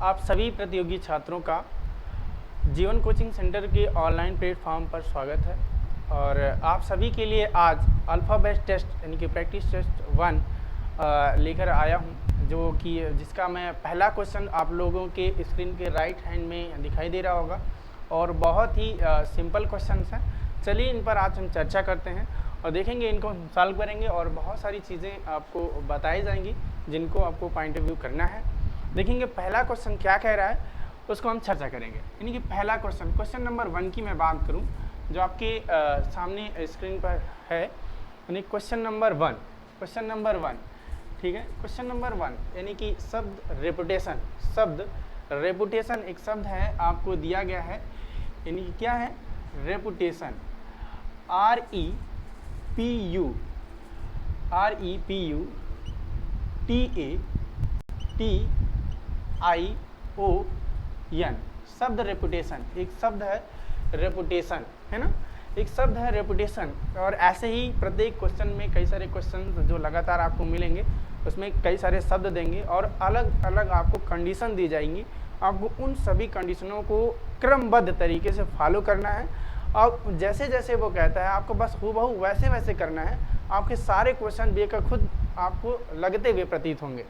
आप सभी प्रतियोगी छात्रों का जीवन कोचिंग सेंटर के ऑनलाइन प्लेटफॉर्म पर स्वागत है। और आप सभी के लिए आज अल्फ़ाबेट टेस्ट यानी कि प्रैक्टिस टेस्ट 1 लेकर आया हूं, जो कि जिसका मैं पहला क्वेश्चन आप लोगों के स्क्रीन के राइट हैंड में दिखाई दे रहा होगा और बहुत ही सिंपल क्वेश्चंस हैं। चलिए इन पर आज हम चर्चा करते हैं और देखेंगे, इनको सॉल्व करेंगे और बहुत सारी चीज़ें आपको बताई जाएंगी जिनको आपको पॉइंट ऑफ व्यू करना है। देखेंगे पहला क्वेश्चन क्या कह रहा है, उसको हम चर्चा करेंगे। यानी कि पहला क्वेश्चन नंबर 1 की मैं बात करूं जो आपके सामने स्क्रीन पर है, यानी क्वेश्चन नंबर 1, ठीक है। क्वेश्चन नंबर 1 यानी कि शब्द रेपुटेशन एक शब्द है, आपको दिया गया है। यानी कि क्या है, रेपुटेशन, REPUTATION शब्द रेपुटेशन एक शब्द है, रेपुटेशन है ना, एक शब्द है रेपुटेशन। और ऐसे ही प्रत्येक क्वेश्चन में कई सारे क्वेश्चन जो लगातार आपको मिलेंगे उसमें कई सारे शब्द देंगे और अलग अलग आपको कंडीशन दी जाएंगी। आपको उन सभी कंडीशनों को क्रमबद्ध तरीके से फॉलो करना है और जैसे जैसे वो कहता है आपको बस हूबहू वैसे वैसे करना है। आपके सारे क्वेश्चन बेकर खुद आपको लगते हुए प्रतीत होंगे।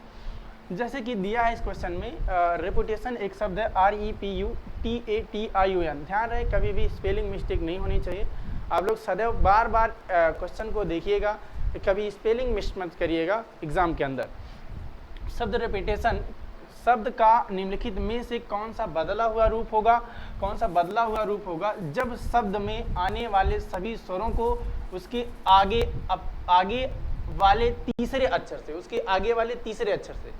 जैसे कि दिया है इस क्वेश्चन में, रेपुटेशन एक शब्द है, REPUTATION। ध्यान रहे कभी भी स्पेलिंग मिस्टेक नहीं होनी चाहिए। आप लोग सदैव बार बार क्वेश्चन को देखिएगा, कभी स्पेलिंग मिस मत करिएगा एग्जाम के अंदर। शब्द रेपुटेशन शब्द का निम्नलिखित में से कौन सा बदला हुआ रूप होगा जब शब्द में आने वाले सभी स्वरों को उसके आगे वाले तीसरे अक्षर से,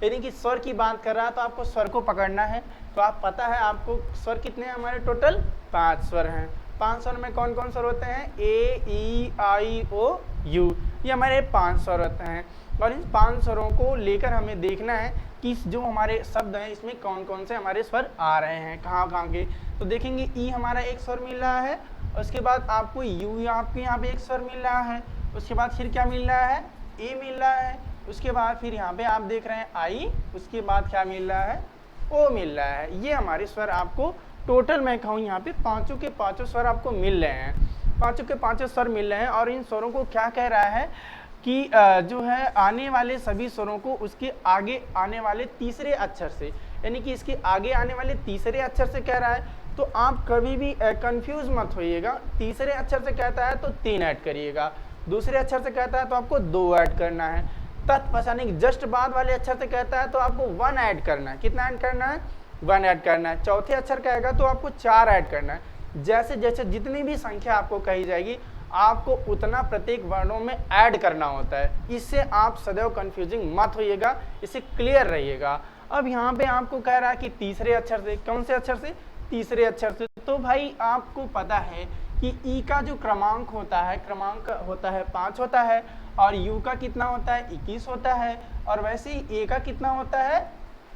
यानी कि स्वर की बात कर रहा है तो आपको स्वर को पकड़ना है। तो आप पता है आपको स्वर कितने हैं, हमारे टोटल 5 स्वर हैं। 5 स्वर में कौन कौन स्वर होते हैं, A, E, I, O, U, ये हमारे 5 स्वर होते हैं। और इन 5 स्वरों को लेकर हमें देखना है कि जो हमारे शब्द हैं इसमें कौन कौन से हमारे स्वर आ रहे हैं, कहाँ के। तो देखेंगे E हमारा एक स्वर मिल रहा है, उसके बाद आपको U आपके यहाँ पे एक स्वर मिल रहा है, उसके बाद फिर क्या मिल रहा है, A मिल रहा है, उसके बाद फिर यहाँ पे आप देख रहे हैं I, उसके बाद क्या मिल रहा है, O मिल रहा है। ये हमारे स्वर आपको टोटल मैं कहूँ यहाँ पे पाँचों के पाँचों स्वर आपको मिल रहे हैं, पाँचों के पाँचों स्वर मिल रहे हैं। और इन स्वरों को क्या कह रहा है कि जो है आने वाले सभी स्वरों को उसके आगे आने वाले तीसरे अक्षर से, यानी कि इसके आगे आने वाले तीसरे अक्षर से कह रहा है। तो आप कभी भी कंफ्यूज मत होइएगा। तीसरे अक्षर से कहता है तो 3 ऐड करिएगा, दूसरे अक्षर से कहता है तो आपको 2 ऐड करना है, तत्पश्चात जस्ट बाद वाले अक्षर से कहता है तो आपको 1 ऐड करना है। कितना ऐड करना है, 1 ऐड करना है। चौथे अक्षर कहेगा तो आपको 4 ऐड करना है। जैसे जैसे जितनी भी संख्या आपको कही जाएगी आपको उतना प्रत्येक वर्णों में ऐड करना होता है। इससे आप सदैव कंफ्यूजिंग मत होइएगा, इससे क्लियर रहिएगा। अब यहाँ पे आपको कह रहा है कि तीसरे अक्षर से, कौन से अक्षर से, तीसरे अक्षर से। तो भाई आपको पता है कि ई का जो क्रमांक होता है 5 होता है, और यू का कितना होता है, 21 होता है, और वैसे ही ए का कितना होता है,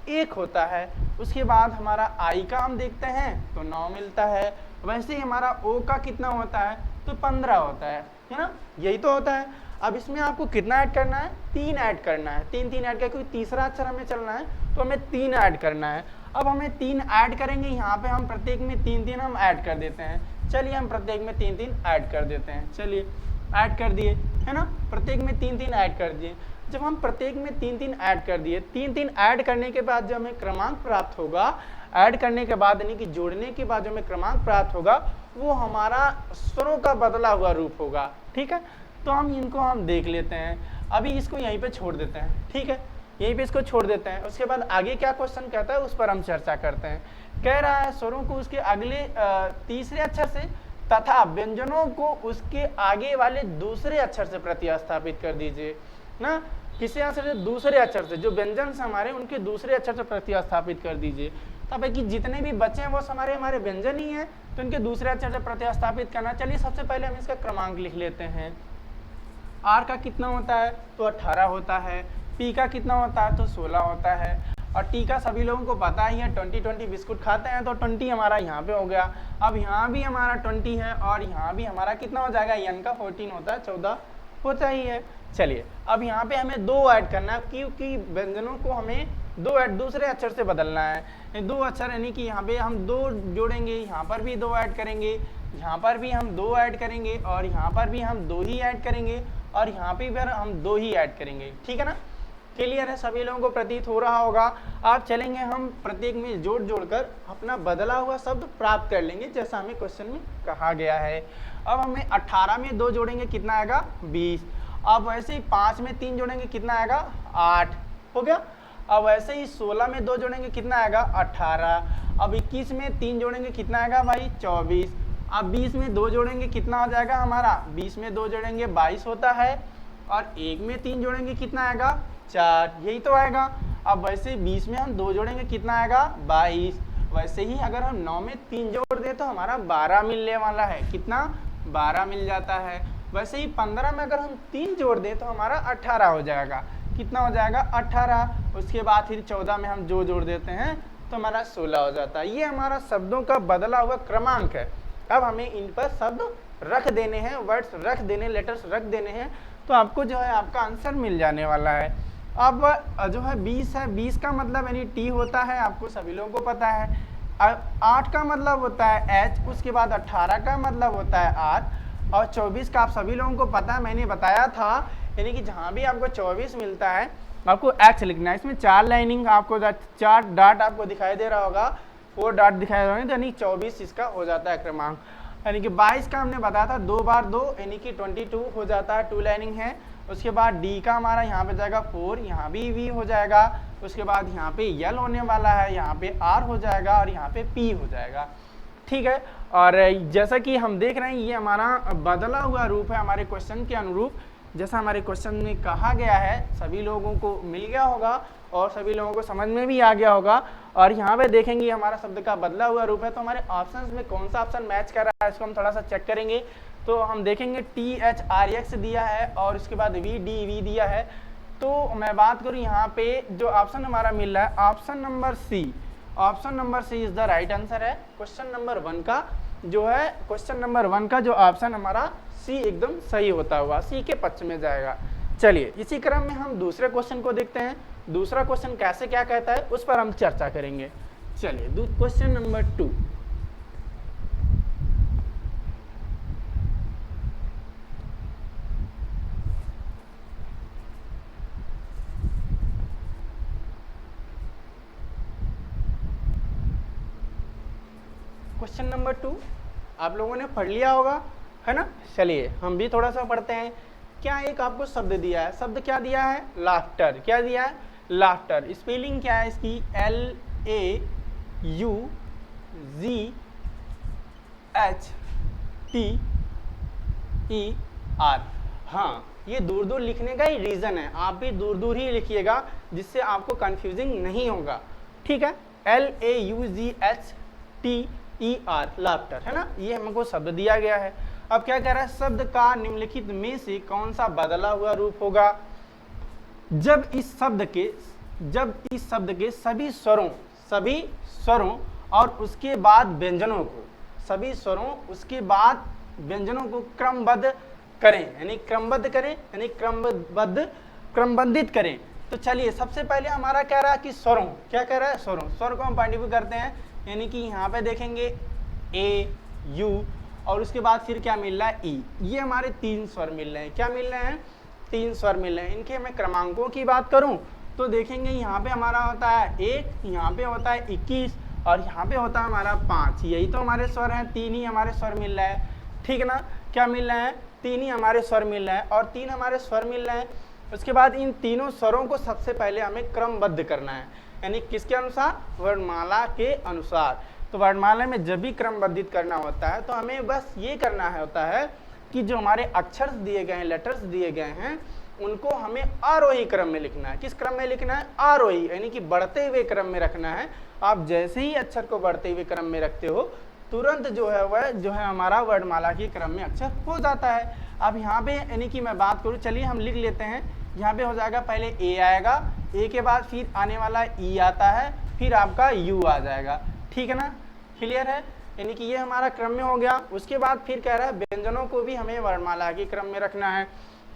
1 होता है। उसके बाद हमारा आई का हम देखते हैं तो 9 मिलता है। वैसे ही हमारा ओ का कितना होता है तो 15 होता है ना, यही तो होता है। अब इसमें आपको कितना ऐड करना है, 3 ऐड करना है। 3 ऐड कर, क्योंकि तीसरा अक्षर हमें चलना है तो हमें 3 ऐड करना है। अब हमें 3 ऐड करेंगे, यहाँ पे हम प्रत्येक में 3 हम ऐड कर देते हैं। चलिए हम प्रत्येक में 3 ऐड कर देते हैं। चलिए ऐड कर दिए, है ना, प्रत्येक में 3 ऐड कर दिए। जब हम प्रत्येक में 3 ऐड कर दिए, 3 ऐड करने के बाद जो हमें क्रमांक प्राप्त होगा, ऐड करने के बाद यानी कि जोड़ने के बाद जो हमें क्रमांक प्राप्त होगा वो हमारा स्वरों का बदला हुआ रूप होगा। ठीक है, तो हम देख लेते हैं। अभी इसको यहीं पे छोड़ देते हैं, ठीक है, यहीं पे इसको छोड़ देते हैं। उसके बाद आगे क्या क्वेश्चन कहता है उस पर हम चर्चा करते हैं। कह रहा है स्वरों को उसके अगले तीसरे अक्षर से तथा व्यंजनों को उसके आगे वाले दूसरे अक्षर से प्रतिस्थापित कर दीजिए ना। किसी अक्षर से दूसरे अक्षर से, जो व्यंजन से हमारे उनके दूसरे अक्षर से प्रतिस्थापित कर दीजिए। तब है कि जितने भी बच्चे हैं वो हमारे व्यंजन ही हैं, तो इनके दूसरे अक्षर से प्रतिस्थापित करना। चलिए सबसे पहले हम इसका क्रमांक लिख लेते हैं। आर का कितना होता है तो 18 होता है, पी का कितना होता है तो 16 होता है, और टी का सभी लोगों को पता ही है 20 बिस्कुट खाते हैं तो 20 हमारा यहाँ पे हो गया। अब यहाँ भी हमारा 20 है और यहाँ भी हमारा कितना हो जाएगा, एन का 14 होता है, 14 होता ही है। चलिए अब यहाँ पे हमें 2 ऐड करना है, क्योंकि व्यंजनों को हमें 2 ऐड दूसरे अक्षर से बदलना है। 2 अक्षर यानी कि यहाँ पे हम 2 जोड़ेंगे, यहाँ पर भी 2 ऐड करेंगे, यहाँ पर भी हम 2 ऐड करेंगे, और यहाँ पर भी हम 2 ही ऐड करेंगे, और यहाँ पे भी हम 2 ही ऐड करेंगे। ठीक है ना, क्लियर है, सभी लोगों को प्रतीत हो रहा होगा। आप चलेंगे हम प्रत्येक में जोड़ जोड़कर अपना बदला हुआ शब्द प्राप्त कर लेंगे, जैसा हमें क्वेश्चन में कहा गया है। अब हमें 18 में 2 जोड़ेंगे, कितना आएगा 20। अब वैसे ही 5 में 3 जोड़ेंगे, कितना आएगा 8, हो गया। अब वैसे ही 16 में 2 जोड़ेंगे, कितना आएगा 18। अब 21 में 3 जोड़ेंगे, कितना आएगा भाई 24। अब 20 में 2 जोड़ेंगे, कितना हो जाएगा हमारा, 20 में 2 जोड़ेंगे 22 होता है, और 1 में 3 जोड़ेंगे, कितना आएगा 4, यही तो आएगा। अब वैसे 20 में हम 2 जोड़ेंगे, कितना आएगा 22। वैसे ही अगर हम 9 में 3 जोड़ दें तो हमारा 12 मिलने वाला है, कितना 12 मिल जाता है। वैसे ही 15 में अगर हम 3 जोड़ दें तो हमारा 18 हो जाएगा, कितना हो जाएगा 18। उसके बाद फिर 14 में हम जो जोड़ देते हैं तो हमारा 16 हो जाता है। ये हमारा शब्दों का बदला हुआ क्रमांक है। अब हमें इन पर शब्द रख देने हैं, वर्ड्स रख देने, लेटर्स रख देने हैं, तो आपको जो है आपका आंसर मिल जाने वाला है। अब जो है 20 है, 20 का मतलब यानी टी होता है, आपको सभी लोगों को पता है। 8 का मतलब होता है एच, उसके बाद 18 का मतलब होता है आर, और 24 का आप सभी लोगों को पता है, मैंने बताया था, यानी कि जहाँ भी आपको 24 मिलता है आपको एक्स लिखना है। इसमें 4 लाइनिंग आपको 4 डॉट आपको दिखाई दे रहा होगा, 4 डॉट दिखाई दे रहा होगा, यानी 24 इसका हो जाता है क्रमांक। यानी कि 22 का हमने बताया था 2 बार 2 यानी कि 22 हो जाता है, 2 लाइनिंग है। उसके बाद डी का हमारा यहाँ पे जाएगा 4, यहाँ भी वी हो जाएगा। उसके बाद यहाँ पे यल होने वाला है, यहाँ पे आर हो जाएगा, और यहाँ पे पी हो जाएगा। ठीक है, और जैसा कि हम देख रहे हैं ये हमारा बदला हुआ रूप है हमारे क्वेश्चन के अनुरूप, जैसा हमारे क्वेश्चन में कहा गया है। सभी लोगों को मिल गया होगा और सभी लोगों को समझ में भी आ गया होगा। और यहाँ पे देखेंगे हमारा शब्द का बदला हुआ रूप है, तो हमारे ऑप्शंस में कौन सा ऑप्शन मैच कर रहा है इसको हम थोड़ा सा चेक करेंगे। तो हम देखेंगे THRX दिया है और उसके बाद VDV दिया है। तो मैं बात करूँ यहाँ पे जो ऑप्शन हमारा मिल रहा है, option number C, option number C is the right answer है। क्वेश्चन नंबर 1 का जो है, क्वेश्चन नंबर 1 का जो ऑप्शन हमारा सी एकदम सही होता हुआ सी के पक्ष में जाएगा। चलिए इसी क्रम में हम दूसरे क्वेश्चन को देखते हैं। दूसरा क्वेश्चन कैसे क्या कहता है उस पर हम चर्चा करेंगे। चलिए क्वेश्चन नंबर 2। क्वेश्चन नंबर 2 आप लोगों ने पढ़ लिया होगा, है ना। चलिए हम भी थोड़ा सा पढ़ते हैं। क्या एक आपको शब्द दिया है, शब्द क्या दिया है, लाफ्टर। क्या दिया है, लाफ्टर। स्पेलिंग क्या है इसकी, LAUGHTER। हाँ, ये दूर दूर लिखने का ही रीजन है, आप भी दूर दूर ही लिखिएगा जिससे आपको कंफ्यूजिंग नहीं होगा। ठीक है, LAUGHTER, लाफ्टर, है ना। ये हमको शब्द दिया गया है। अब क्या कह रहा है, शब्द का निम्नलिखित में से कौन सा बदला हुआ रूप होगा जब इस शब्द के सभी स्वरों और उसके बाद व्यंजनों को, सभी स्वरों उसके बाद व्यंजनों को क्रमबद्ध करें, यानी क्रमबद्ध करें, यानी क्रमबंधित करें। तो चलिए सबसे पहले हमारा कह रहा है कि स्वरों, क्या कह रहा है, स्वरों। स्वर को हम पॉइंटिफाई करते हैं, यानी कि यहाँ पे देखेंगे ए, यू, और उसके बाद फिर क्या मिल रहा है, ई। ये हमारे 3 स्वर मिल रहे हैं। क्या मिल रहे हैं, 3 स्वर मिल रहे हैं। इनके मैं क्रमांकों की बात करूं तो देखेंगे यहाँ पे हमारा होता है 1, यहाँ पे होता है 21, और यहाँ पे होता है हमारा 5। यही तो हमारे स्वर हैं, 3 ही हमारे स्वर मिल रहा है। ठीक है ना, क्या मिल रहा है, 3 ही हमारे स्वर मिल रहा है, और 3 हमारे स्वर मिल रहे हैं। उसके बाद इन तीनों स्वरों को सबसे पहले हमें क्रमबद्ध करना है, यानी किसके अनुसार, वर्णमाला के अनुसार। तो वर्णमाला में जब भी क्रमबद्धित करना होता है तो हमें बस ये करना है होता है कि जो हमारे अक्षर दिए गए हैं, लेटर्स दिए गए हैं, उनको हमें आरोही क्रम में लिखना है। किस क्रम में लिखना है, आरोही, यानी कि बढ़ते हुए क्रम में रखना है। आप जैसे ही अक्षर को बढ़ते हुए क्रम में रखते हो तुरंत जो है वह जो है हमारा वर्णमाला के क्रम में अक्षर हो जाता है। अब यहाँ पे यानी कि मैं बात करूँ, चलिए हम लिख लेते हैं। यहाँ पे हो जाएगा, पहले ए आएगा, ए के बाद फिर आने वाला ई आता है, फिर आपका यू आ जाएगा। ठीक है ना, क्लियर है, यानी कि ये हमारा क्रम में हो गया। उसके बाद फिर कह रहा है व्यंजनों को भी हमें वर्णमाला के क्रम में रखना है।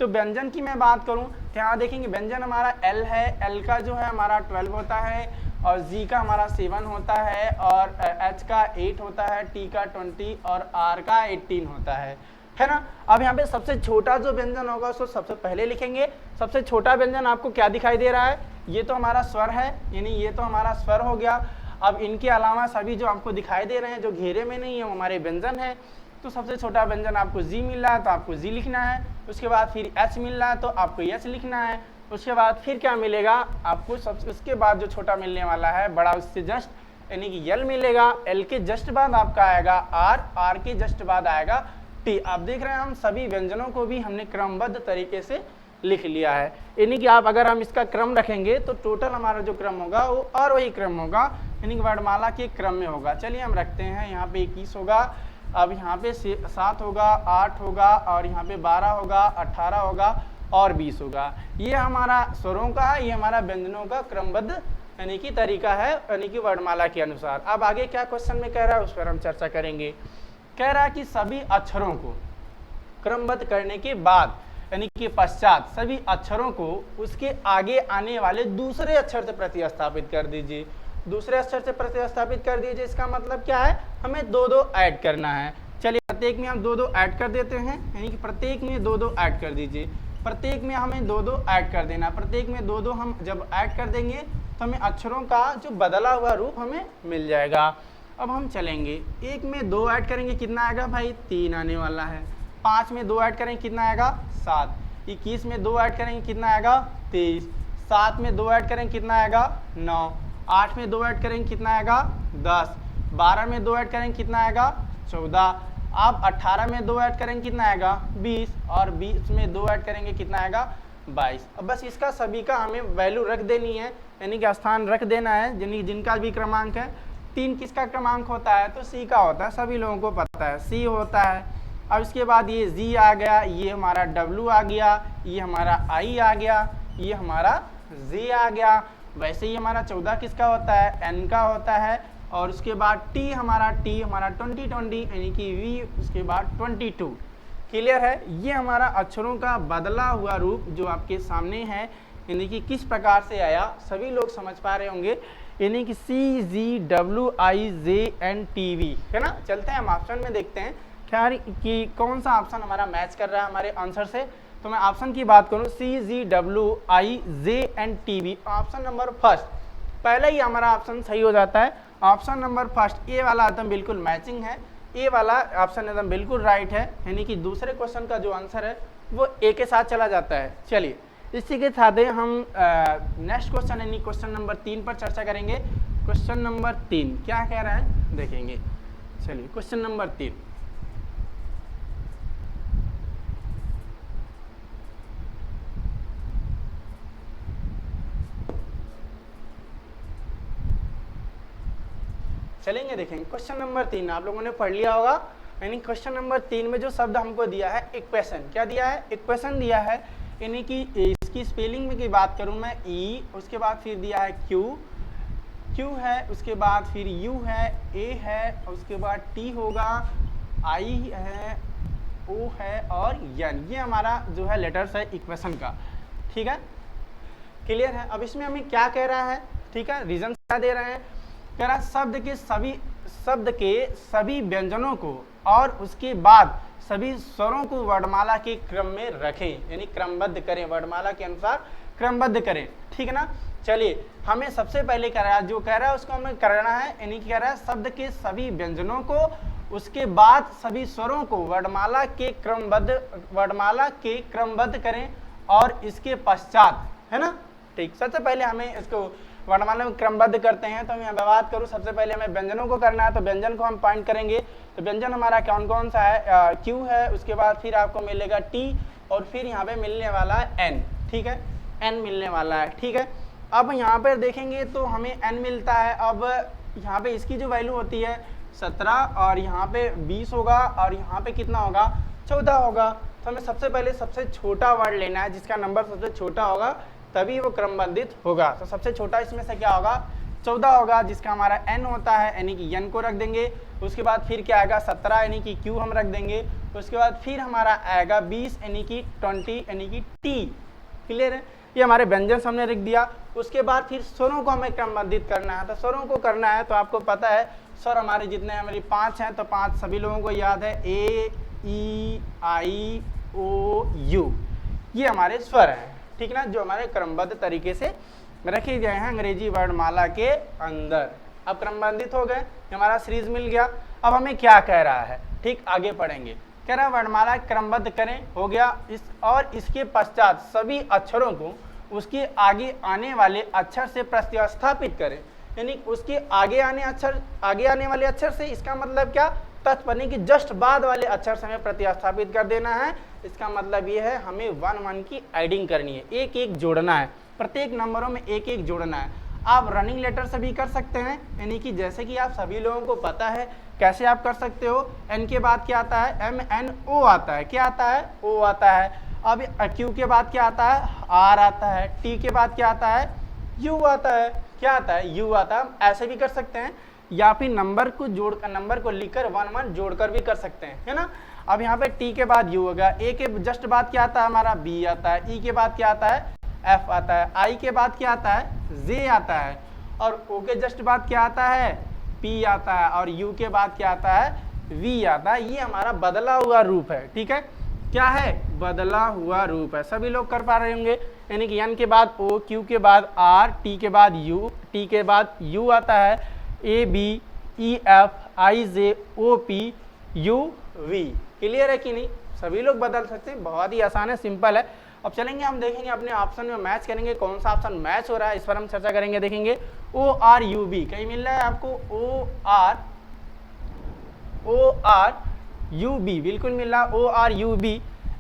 तो व्यंजन की मैं बात करूं तो यहाँ देखेंगे व्यंजन हमारा L है, L का जो है हमारा 12 होता है और G का हमारा 7 होता है और H का 8 होता है, T का 20 और R का 18 होता है ना। अब यहाँ पे सबसे छोटा जो व्यंजन होगा उसको सबसे पहले लिखेंगे। सबसे छोटा व्यंजन आपको क्या दिखाई दे रहा है, ये तो हमारा स्वर है, यानी ये तो हमारा स्वर हो गया। अब इनके अलावा सभी जो आपको दिखाई दे रहे हैं जो घेरे में नहीं है वो हमारे व्यंजन है। तो सबसे छोटा व्यंजन आपको जी मिल रहा है तो आपको जी लिखना है, उसके बाद फिर एच मिल रहा है तो आपको एच लिखना है, उसके बाद फिर क्या मिलेगा आपको उसके बाद जो छोटा मिलने वाला है बड़ा उससे जस्ट यानी कि यल मिलेगा, एल के जस्ट बाद आपका आएगा आर, आर के जस्ट बाद आएगा टी। आप देख रहे हैं हम सभी व्यंजनों को भी हमने क्रमबद्ध तरीके से लिख लिया है, यानी कि आप अगर हम इसका क्रम रखेंगे तो टोटल हमारा जो क्रम होगा वो और वही क्रम होगा, यानी कि वर्णमाला के क्रम में होगा। चलिए हम रखते हैं, यहाँ पे 21 होगा, अब यहाँ पे 7 होगा, 8 होगा और यहाँ पे 12 होगा, 18 होगा और 20 होगा। ये हमारा स्वरों का है, ये हमारा व्यंजनों का क्रमबद्ध यानी कि तरीका है, यानी कि वर्णमाला के अनुसार। अब आगे क्या क्वेश्चन में कह रहा है उस पर हम चर्चा करेंगे। कह रहा है कि सभी अक्षरों को क्रमबद्ध करने के बाद यानी कि पश्चात सभी अक्षरों को उसके आगे आने वाले दूसरे अक्षर से प्रतिस्थापित कर दीजिए। दूसरे अक्षर से प्रतिस्थापित कर दीजिए, इसका मतलब क्या है, हमें दो दो ऐड करना है। चलिए प्रत्येक में हम दो दो ऐड कर देते हैं, यानी कि प्रत्येक में दो दो ऐड कर दीजिए। प्रत्येक में हमें दो दो ऐड कर देना, प्रत्येक में दो दो हम जब ऐड कर देंगे तो हमें अक्षरों का जो बदला हुआ रूप हमें मिल जाएगा। अब हम चलेंगे, एक में दो ऐड करेंगे कितना आएगा भाई 3 आने वाला है, 5 में दो ऐड करेंगे कितना आएगा 7, 21 में दो ऐड करेंगे कितना आएगा 23, 7 में दो ऐड करेंगे कितना आएगा 9, 8 में दो ऐड करेंगे कितना आएगा 10, 12 में दो ऐड करेंगे कितना आएगा 14, अब 18 में दो ऐड करेंगे कितना आएगा 20 और 20 में दो ऐड करेंगे कितना आएगा 22। अब बस इसका सभी का हमें वैल्यू रख देनी है, यानी कि स्थान रख देना है, यानी जिनका भी क्रमांक है। 3 किसका क्रमांक होता है तो सी का होता है, सभी लोगों को पता है सी होता है। अब इसके बाद ये जी आ गया, ये हमारा डब्ल्यू आ गया, ये हमारा आई आ गया, ये हमारा जी आ गया। वैसे ही हमारा 14 किसका होता है एन का होता है, और उसके बाद टी हमारा 20 यानी कि वी, उसके बाद 22। क्लियर है, ये हमारा अक्षरों का बदला हुआ रूप जो आपके सामने है, यानी कि किस प्रकार से आया सभी लोग समझ पा रहे होंगे, यानी कि C G W I J N T V है ना। चलते हैं हम ऑप्शन में देखते हैं खैर कि कौन सा ऑप्शन हमारा मैच कर रहा है हमारे आंसर से। तो मैं ऑप्शन की बात करूं C G W I J N T V, option number first, पहले ही हमारा ऑप्शन सही हो जाता है। ऑप्शन नंबर फर्स्ट ए वाला एकदम बिल्कुल मैचिंग है, ए वाला ऑप्शन एकदम बिल्कुल राइट है, यानी कि दूसरे क्वेश्चन का जो आंसर है वो ए के साथ चला जाता है। चलिए इसी के साथ हम नेक्स्ट क्वेश्चन यानी क्वेश्चन नंबर 3 पर चर्चा करेंगे। क्वेश्चन नंबर 3 क्या कह रहा है देखेंगे। चलिए क्वेश्चन नंबर 3, चलेंगे देखेंगे। क्वेश्चन नंबर 3 आप लोगों ने पढ़ लिया होगा, यानी क्वेश्चन नंबर 3 में जो शब्द हमको दिया है इक्वेशन, क्या दिया है इक्वेशन दिया है, यानी कि इसकी स्पेलिंग में की बात करूं मैं ई, उसके बाद फिर दिया है क्यू है, उसके बाद फिर यू है, ए है, उसके बाद टी होगा, आई है, ओ है और एन, ये हमारा जो है लेटर्स है इक्वेशन का। ठीक है क्लियर है। अब इसमें हमें क्या कह रहा है, ठीक है रीजन क्या दे रहे हैं, कह रहा है शब्द के सभी व्यंजनों को और उसके बाद सभी स्वरों को वर्णमाला के क्रम में रखें, यानी क्रमबद्ध करें, वर्णमाला के अनुसार क्रमबद्ध करें। ठीक है ना। चलिए हमें सबसे पहले कह रहा है, जो कह रहा है उसको हमें करना है, यानी कह रहा है शब्द के सभी व्यंजनों को उसके बाद सभी स्वरों को वर्णमाला के क्रमबद्ध करें और इसके पश्चात, है ना। ठीक, सबसे पहले हमें इसको वर्णमाला में क्रमबद्ध करते हैं। तो मैं बात करूं सबसे पहले हमें व्यंजनों को करना है, तो व्यंजन को हम पॉइंट करेंगे। तो व्यंजन हमारा कौन कौन सा है, क्यू है, उसके बाद फिर आपको मिलेगा टी और फिर यहाँ पे मिलने वाला है एन। ठीक है एन मिलने वाला है। ठीक है अब यहाँ पर देखेंगे तो हमें एन मिलता है। अब यहाँ पे इसकी जो वैल्यू होती है 17 और यहाँ पे 20 होगा और यहाँ पे कितना होगा 14 होगा। तो हमें सबसे पहले सबसे छोटा वर्ड लेना है, जिसका नंबर सबसे छोटा होगा तभी वो क्रमबंधित होगा। तो सबसे छोटा इसमें से क्या होगा 14 होगा, जिसका हमारा n होता है, यानी कि n को रख देंगे। उसके बाद फिर क्या आएगा 17, यानी कि q हम रख देंगे। उसके बाद फिर हमारा आएगा 20 यानी कि 20 यानी कि टी। क्लियर है, ये हमारे व्यंजन हमने लिख दिया। उसके बाद फिर स्वरों को हमें क्रमबद्धित करना है। तो स्वरों को करना है तो आपको पता है स्वर हमारे जितने हमारी 5 हैं, तो 5 सभी लोगों को याद है, ए ई आई ओ यू, ये हमारे स्वर हैं, ठीक ना, जो हमारे क्रमबद्ध तरीके से रखे गए हैं अंग्रेजी वर्णमाला के अंदर। अब क्रमबद्धित हो गए, हमारा सीरीज मिल गया। अब हमें क्या कह रहा है, ठीक, आगे पढ़ेंगे। कह रहा है वर्णमाला क्रमबद्ध करें, हो गया। इस और इसके पश्चात सभी अक्षरों को उसके आगे आने वाले अक्षर से प्रतिस्थापित करें, यानी उसके आगे आने वाले अक्षर से, इसका मतलब क्या, तत्पनी की जस्ट बाद वाले अक्षर से हमें प्रतिस्थापित कर देना है। इसका मतलब ये है हमें 1 की एडिंग करनी है, एक एक जोड़ना है, प्रत्येक नंबरों में एक एक जोड़ना है। आप रनिंग लेटर से भी कर सकते हैं, यानी कि जैसे कि आप सभी लोगों को पता है कैसे आप कर सकते हो। एन के बाद क्या आता है, एम एन ओ आता है, क्या आता है, ओ आता है। अब क्यू के बाद क्या आता है, आर आता है। टी के बाद क्या आता है, यू आता है, क्या आता है, यू आता है। ऐसे भी कर सकते हैं, या फिर नंबर को लिखकर 1 1 जोड़कर भी कर सकते हैं, है ना। अब यहाँ पे टी के बाद यू होगा, ए के जस्ट बाद क्या आता है हमारा, बी आता है। ई के बाद क्या आता है, एफ आता है। आई के बाद क्या आता है, जे आता है। और ओ के जस्ट बाद क्या आता है, पी आता है। और यू के बाद क्या आता है, वी आता है। ये हमारा बदला हुआ रूप है, ठीक है, क्या है, बदला हुआ रूप है। सभी लोग कर पा रहे होंगे, यानी कि एन के बाद ओ, क्यू के बाद आर, टी के बाद यू, टी के बाद यू आता है, A B E F I J O P U V. Clear है कि नहीं, सभी लोग बदल सकते हैं, बहुत ही आसान है, सिंपल है। अब चलेंगे, हम देखेंगे अपने ऑप्शन में मैच करेंगे, कौन सा ऑप्शन मैच हो रहा है, इस पर हम चर्चा करेंगे, देखेंगे। ओ आर यू बी कहीं मिल रहा है आपको, ओ आर यू बी बिल्कुल मिल रहा है, O R U B.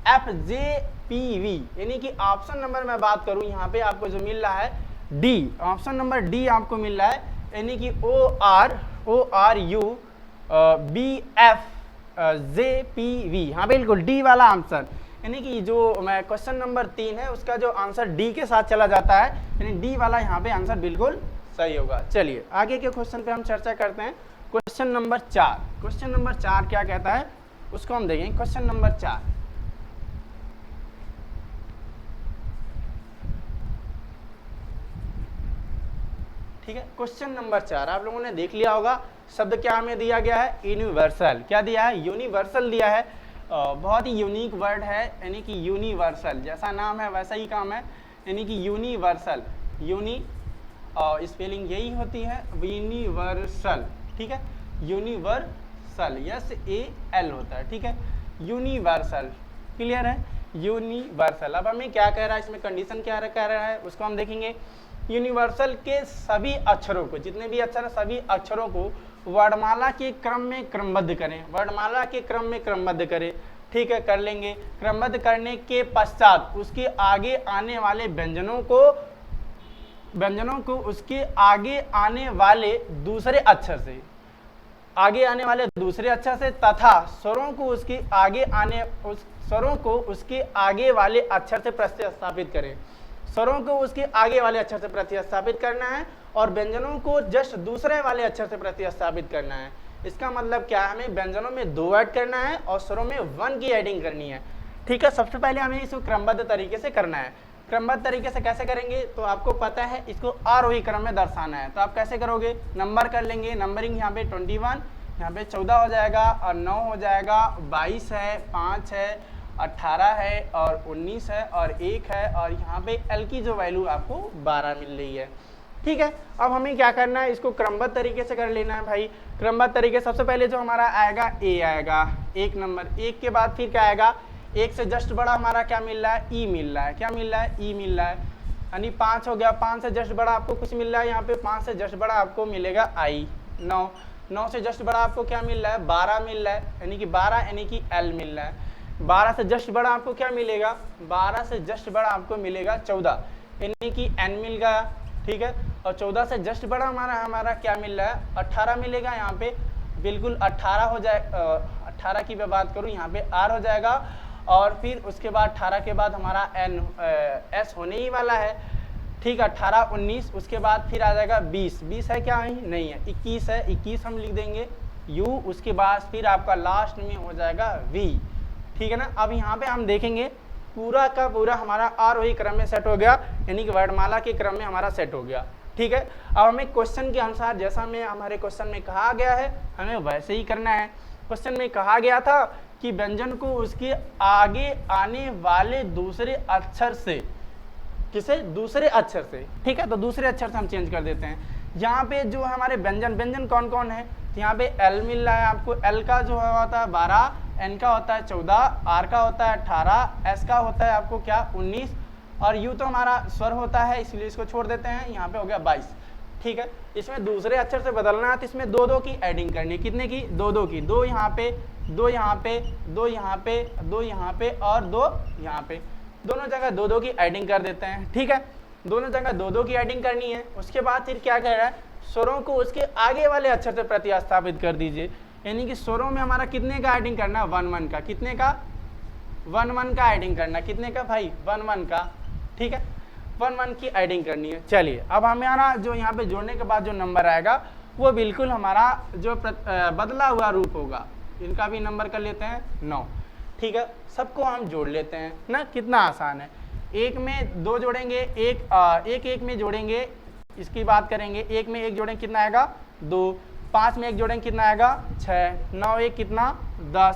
F J P V, यानी कि ऑप्शन नंबर मैं बात करूं यहाँ पे आपको जो मिल रहा है डी, ऑप्शन नंबर डी आपको मिल रहा है, यानी कि O R U B F J P V, हाँ बिल्कुल डी वाला आंसर। यानी कि जो मैं क्वेश्चन नंबर 3 है उसका जो आंसर डी के साथ चला जाता है, यानी डी वाला यहाँ पे आंसर बिल्कुल सही होगा। चलिए आगे के क्वेश्चन पे हम चर्चा करते हैं। क्वेश्चन नंबर 4, क्वेश्चन नंबर 4 क्या कहता है उसको हम देखेंगे। क्वेश्चन नंबर 4, ठीक है, क्वेश्चन नंबर 4 आप लोगों ने देख लिया होगा। शब्द क्या हमें दिया गया है, यूनिवर्सल। क्या दिया है, यूनिवर्सल दिया है। बहुत ही यूनिक वर्ड है, यानी कि यूनिवर्सल, जैसा नाम है वैसा ही काम है, यानी कि यूनिवर्सल। स्पेलिंग यही होती है, यूनिवर्सल, ठीक है, यूनिवर्सल, यस ए एल होता है, ठीक है, यूनिवर्सल। क्लियर है, यूनिवर्सल। अब हमें क्या कह रहा है, इसमें कंडीशन क्या कह रहा है उसको हम देखेंगे। यूनिवर्सल के सभी अक्षरों को, जितने भी अक्षर सभी अक्षरों को वर्णमाला के क्रम में क्रमबद्ध करें, वर्णमाला के क्रम में क्रमबद्ध करें, ठीक है, कर लेंगे। क्रमबद्ध करने के पश्चात उसके आगे आने वाले व्यंजनों को उसके आगे आने वाले दूसरे अक्षर से, तथा स्वरों को उसके आगे वाले अक्षर से प्रतिस्थापित करें। स्वरों को उसके आगे वाले अक्षर से प्रतिस्थापित करना है और व्यंजनों को जस्ट दूसरे वाले अक्षर से प्रतिस्थापित करना है। इसका मतलब क्या है, हमें व्यंजनों में 2 ऐड करना है और स्वरों में 1 की एडिंग करनी है, ठीक है। सबसे पहले हमें इसको क्रमबद्ध तरीके से करना है। क्रमबद्ध तरीके से कैसे करेंगे, तो आपको पता है इसको आरोही क्रम में दर्शाना है। तो आप कैसे करोगे, नंबर कर लेंगे। नंबरिंग यहाँ पे 21, यहाँ पे 14 हो जाएगा और 9 हो जाएगा, 22 है, 5 है, 18 है और 19 है और 1 है, और यहाँ पे एल की जो वैल्यू आपको 12 मिल रही है, ठीक है। अब हमें क्या करना है, इसको क्रमबद्ध तरीके से कर लेना है भाई। क्रमबद्ध तरीके, सबसे पहले जो हमारा आएगा ए आएगा, 1 नंबर। 1 के बाद फिर क्या आएगा, 1 से जस्ट बड़ा हमारा क्या मिल रहा है, ई मिल रहा है, क्या मिल रहा है, ई मिल रहा है, यानी 5 हो गया। 5 से जस्ट बड़ा आपको कुछ मिल रहा है, यहाँ पे 5 से जस्ट बड़ा आपको मिलेगा आई। 9 से जस्ट बड़ा आपको क्या मिल रहा है, 12 मिल रहा है, यानी कि 12 यानी कि एल मिल रहा है। 12 से जस्ट बड़ा आपको क्या मिलेगा, 12 से जस्ट बड़ा आपको मिलेगा 14, यानी कि एन मिल गया, ठीक है। और 14 से जस्ट बड़ा हमारा क्या मिल रहा है, 18 मिलेगा, यहाँ पे बिल्कुल 18 हो जाए। 18 की मैं बात करूँ, यहाँ पे आर हो जाएगा, और फिर उसके बाद 18 के बाद हमारा एन एस होने ही वाला है, ठीक है। 18 19, उसके बाद फिर आ जाएगा 20 है क्या, नहीं है, 21 है, 21 हम लिख देंगे यू, उसके बाद फिर आपका लास्ट में हो जाएगा वी, ठीक है ना। अब यहाँ पे हम देखेंगे पूरा का पूरा हमारा आरोही क्रम में सेट हो गया, यानी कि वर्णमाला के क्रम में हमारा सेट हो गया, ठीक है। अब हमें क्वेश्चन के अनुसार जैसा हमें हमारे क्वेश्चन में कहा गया है हमें वैसे ही करना है। क्वेश्चन में कहा गया था कि व्यंजन को उसके आगे आने वाले दूसरे अक्षर से, किसे, दूसरे अक्षर से, ठीक है। तो दूसरे अक्षर से हम चेंज कर देते हैं। यहाँ पे जो हमारे व्यंजन कौन कौन है, तो यहाँ पे एल मिल रहा है आपको, एल का जो होता है 12, एन का होता है 14, आर का होता है 18, एस का होता है आपको क्या 19, और यू तो हमारा स्वर होता है इसलिए इसको छोड़ देते हैं, यहाँ पे हो गया 22, ठीक है। इसमें दूसरे अक्षर से बदलना है तो इसमें दो की एडिंग करनी है, कितने की, दो की, 2 यहाँ पे, 2 यहाँ पे, 2 यहाँ पे, 2 यहाँ पे और 2 यहाँ पे, दोनों जगह 2 की एडिंग कर देते हैं, ठीक है। दोनों जगह 2 की एडिंग करनी है। उसके बाद फिर क्या कह रहा है, स्वरों को उसके आगे वाले अक्षर से प्रतिस्थापित कर दीजिए, यानी कि स्वरों में हमारा कितने का एडिंग करना है, 1 का, कितने का, 1 का एडिंग करना, कितने का भाई, 1 का, ठीक है, 1 की एडिंग करनी है। चलिए अब हमारा जो यहाँ पे जोड़ने के बाद जो नंबर आएगा वो बिल्कुल हमारा जो बदला हुआ रूप होगा, इनका भी नंबर कर लेते हैं 9, ठीक है। सबको हम जोड़ लेते हैं ना, कितना आसान है। 1 में 2 जोड़ेंगे, एक में जोड़ेंगे, इसकी बात करेंगे, 1 में 1 जोड़ेंगे कितना आएगा 2, 5 में 1 जोड़ेंगे कितना आएगा 6, 9 1 कितना 10,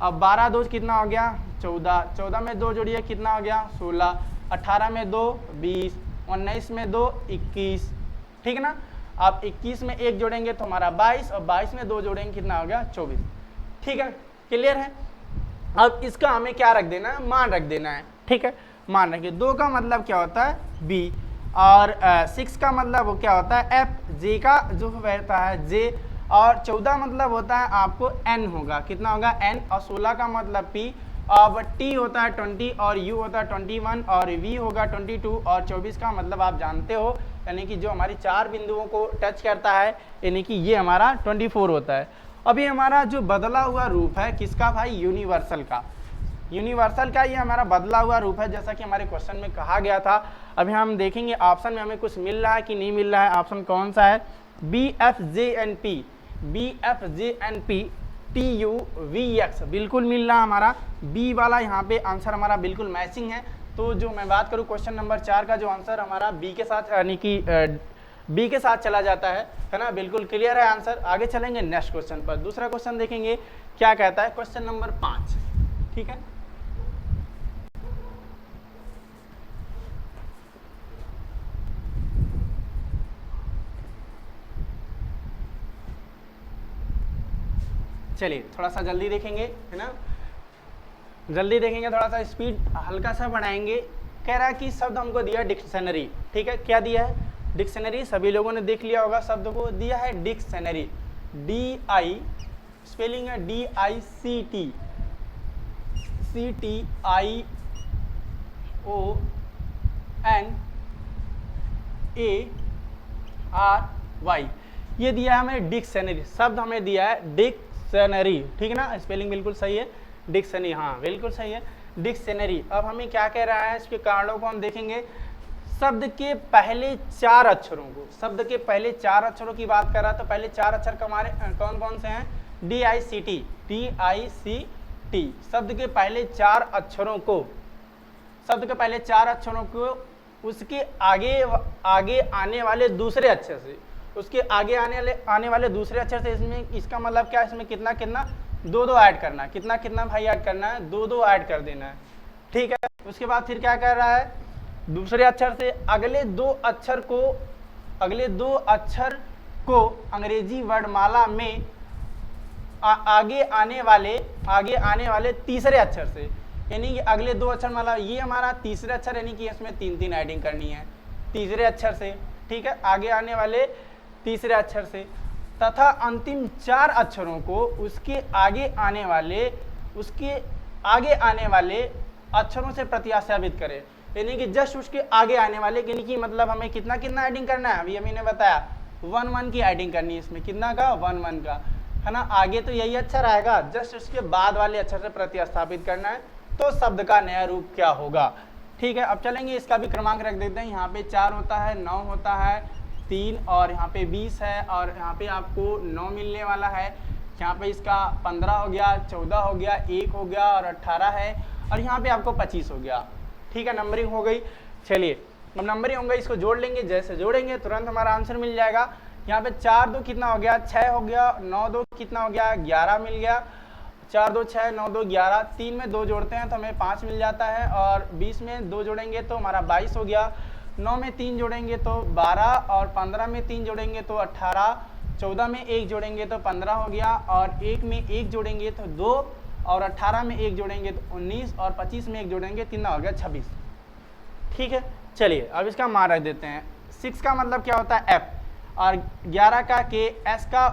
अब 12 2 कितना हो गया 14, 14 में 2 जोड़िए कितना हो गया 16, 18 में 2 20, 19 में 2 21, ठीक है ना। अब 21 में 1 जोड़ेंगे तो हमारा 22, और 22 में 2 जोड़ेंगे कितना हो गया 24, ठीक है, क्लियर है। अब इसका हमें क्या रख देना है, मान रख देना है, ठीक है, मान रखिए। 2 का मतलब क्या होता है B, और 6 का मतलब वो क्या होता है F, J का जो रहता है J, और 14 मतलब होता है आपको N होगा, कितना होगा N, और 16 का मतलब P, अब T होता है 20, और U होता है 21, और V होगा 22, और 24 का मतलब आप जानते हो, यानी कि जो हमारी 4 बिंदुओं को टच करता है, यानी कि ये हमारा 24 होता है। अभी हमारा जो बदला हुआ रूप है किसका भाई, यूनिवर्सल का, यूनिवर्सल का ये हमारा बदला हुआ रूप है, जैसा कि हमारे क्वेश्चन में कहा गया था। अभी हम देखेंगे ऑप्शन में हमें कुछ मिल रहा है कि नहीं मिल रहा है। ऑप्शन कौन सा है, BFJNP, BFJNP TUVX, बिल्कुल मिल रहा हमारा बी वाला, यहाँ पे आंसर हमारा बिल्कुल मैचिंग है। तो जो मैं बात करूँ क्वेश्चन नंबर 4 का जो आंसर हमारा बी के साथ, यानी कि बी के साथ चला जाता है ना, बिल्कुल क्लियर है आंसर। आगे चलेंगे नेक्स्ट क्वेश्चन पर, दूसरा क्वेश्चन देखेंगे क्या कहता है, क्वेश्चन नंबर 5, ठीक है। चलिए थोड़ा सा जल्दी देखेंगे, है ना, जल्दी देखेंगे, थोड़ा सा स्पीड हल्का सा बढ़ाएंगे। कह रहा है कि शब्द हमको दिया डिक्शनरी, ठीक है, क्या दिया है डिक्शनरी, सभी लोगों ने देख लिया होगा, शब्द को दिया है डिक्शनरी, DI स्पेलिंग है DICT, CTIONARY, ये दिया है हमें डिक्शनरी, शब्द हमें दिया है डिक्शनरी, ठीक है ना, स्पेलिंग बिल्कुल सही है, डिक्शनरी, हाँ बिल्कुल सही है, डिक्शनरी। अब हमें क्या कह रहा है, इसके कारणों को हम देखेंगे। शब्द के पहले 4 अक्षरों को, शब्द के पहले 4 अक्षरों की बात कर रहा है, तो पहले 4 अक्षर हमारे कौन कौन से हैं, DICT, शब्द के पहले 4 अक्षरों को, शब्द के पहले 4 अक्षरों को उसके आगे आने वाले दूसरे अक्षर से, उसके आगे आने वाले दूसरे अक्षर से, इसमें इसका मतलब क्या, इसमें कितना 2 ऐड करना है, कितना भाई ऐड करना है, 2 ऐड कर देना है, ठीक है। उसके बाद फिर क्या कह रहा है, दूसरे अक्षर से अगले दो अक्षर को अंग्रेजी वर्णमाला में आगे आने वाले तीसरे अक्षर से, यानी कि अगले 2 अक्षर, मतलब ये हमारा तीसरे अक्षर, यानी कि इसमें 3 एडिंग करनी है तीसरे अक्षर से, ठीक है, आगे आने वाले तीसरे अक्षर से, तथा अंतिम 4 अक्षरों को उसके आगे आने वाले अक्षरों से प्रतिस्थापित करें, यानी कि जस्ट उसके आगे आने वाले, यानी कि मतलब हमें कितना एडिंग करना है, अभी हमने बताया 1 की एडिंग करनी है, इसमें कितना का 1 का, है ना, आगे तो यही अक्षर आएगा, जस्ट उसके बाद वाले अक्षर से प्रतिस्थापित करना है, तो शब्द का नया रूप क्या होगा, ठीक है। अब चलेंगे, इसका भी क्रमांक रख देते हैं, यहाँ पे 4 होता है, 9 होता है, 3, और यहाँ पे 20 है, और यहाँ पे आपको 9 मिलने वाला है, यहाँ पे इसका 15 हो गया, 14 हो गया, 1 हो गया और 18 है, और यहाँ पे आपको 25 हो गया। ठीक है, नंबरिंग हो गई। चलिए अब नंबरिंग होगा, इसको जोड़ लेंगे, जैसे जोड़ेंगे तुरंत हमारा आंसर मिल जाएगा। यहाँ पे 4 2 कितना हो गया, 6 हो गया, 9 2 कितना हो गया, 11 मिल गया, 4 2 6, 9 2 11, 3 में 2 जोड़ते हैं तो हमें 5 मिल जाता है, और 20 में 2 जोड़ेंगे तो हमारा 22 हो गया, 9 में 3 जोड़ेंगे तो 12, और 15 में 3 जोड़ेंगे तो 18, 14 में 1 जोड़ेंगे तो 15 हो गया, और 1 में 1 जोड़ेंगे तो 2, और 18 में 1 जोड़ेंगे तो 19, और 25 में 1 जोड़ेंगे कितना हो गया, 26। ठीक है, चलिए अब इसका मान रख देते हैं। 6 का मतलब क्या होता है, एफ, और 11 का के, एस का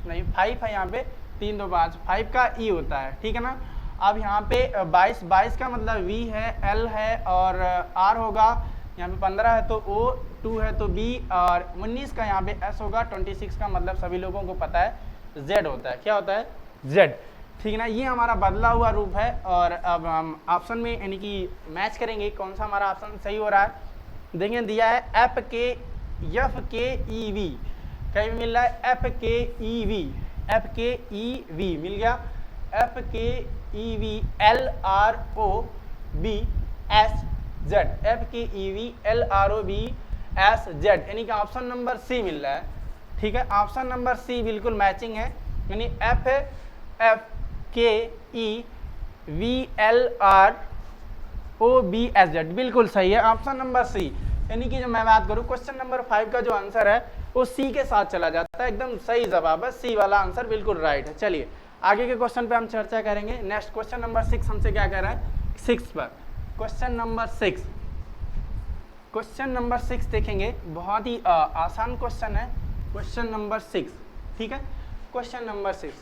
नहीं 5 है यहाँ पे, 3 2 5, 5 का ई होता है। ठीक है ना। अब यहाँ पे 22 का मतलब वी है, एल है, और आर होगा। यहाँ पे 15 है तो ओ, 2 है तो बी, और 19 का यहाँ पे एस होगा। 26 का मतलब सभी लोगों को पता है जेड होता है। क्या होता है, जेड। ठीक है ना, ये हमारा बदला हुआ रूप है। और अब हम ऑप्शन में यानी कि मैच करेंगे कौन सा हमारा ऑप्शन सही हो रहा है। देखिए दिया है एफ के ई वी, कहीं मिल रहा है F K E we, F K E we मिल गया, F K E V L R O B S Z, F K E V L R O B S Z, यानी कि option number सी मिल रहा है। ठीक है, ऑप्शन नंबर सी बिल्कुल matching है, यानी F K E V L R O B S Z बिल्कुल सही है, ऑप्शन नंबर सी। यानी कि जब मैं बात करूं क्वेश्चन नंबर 5 का जो आंसर है वो सी के साथ चला जाता है, एकदम सही जवाब है, सी वाला आंसर बिल्कुल राइट है। चलिए आगे के क्वेश्चन पे हम चर्चा करेंगे। नेक्स्ट क्वेश्चन नंबर 6 हमसे क्या कह रहा है, 6 पर क्वेश्चन नंबर 6, क्वेश्चन नंबर 6 देखेंगे, बहुत ही आसान क्वेश्चन है क्वेश्चन नंबर 6। ठीक है, क्वेश्चन नंबर 6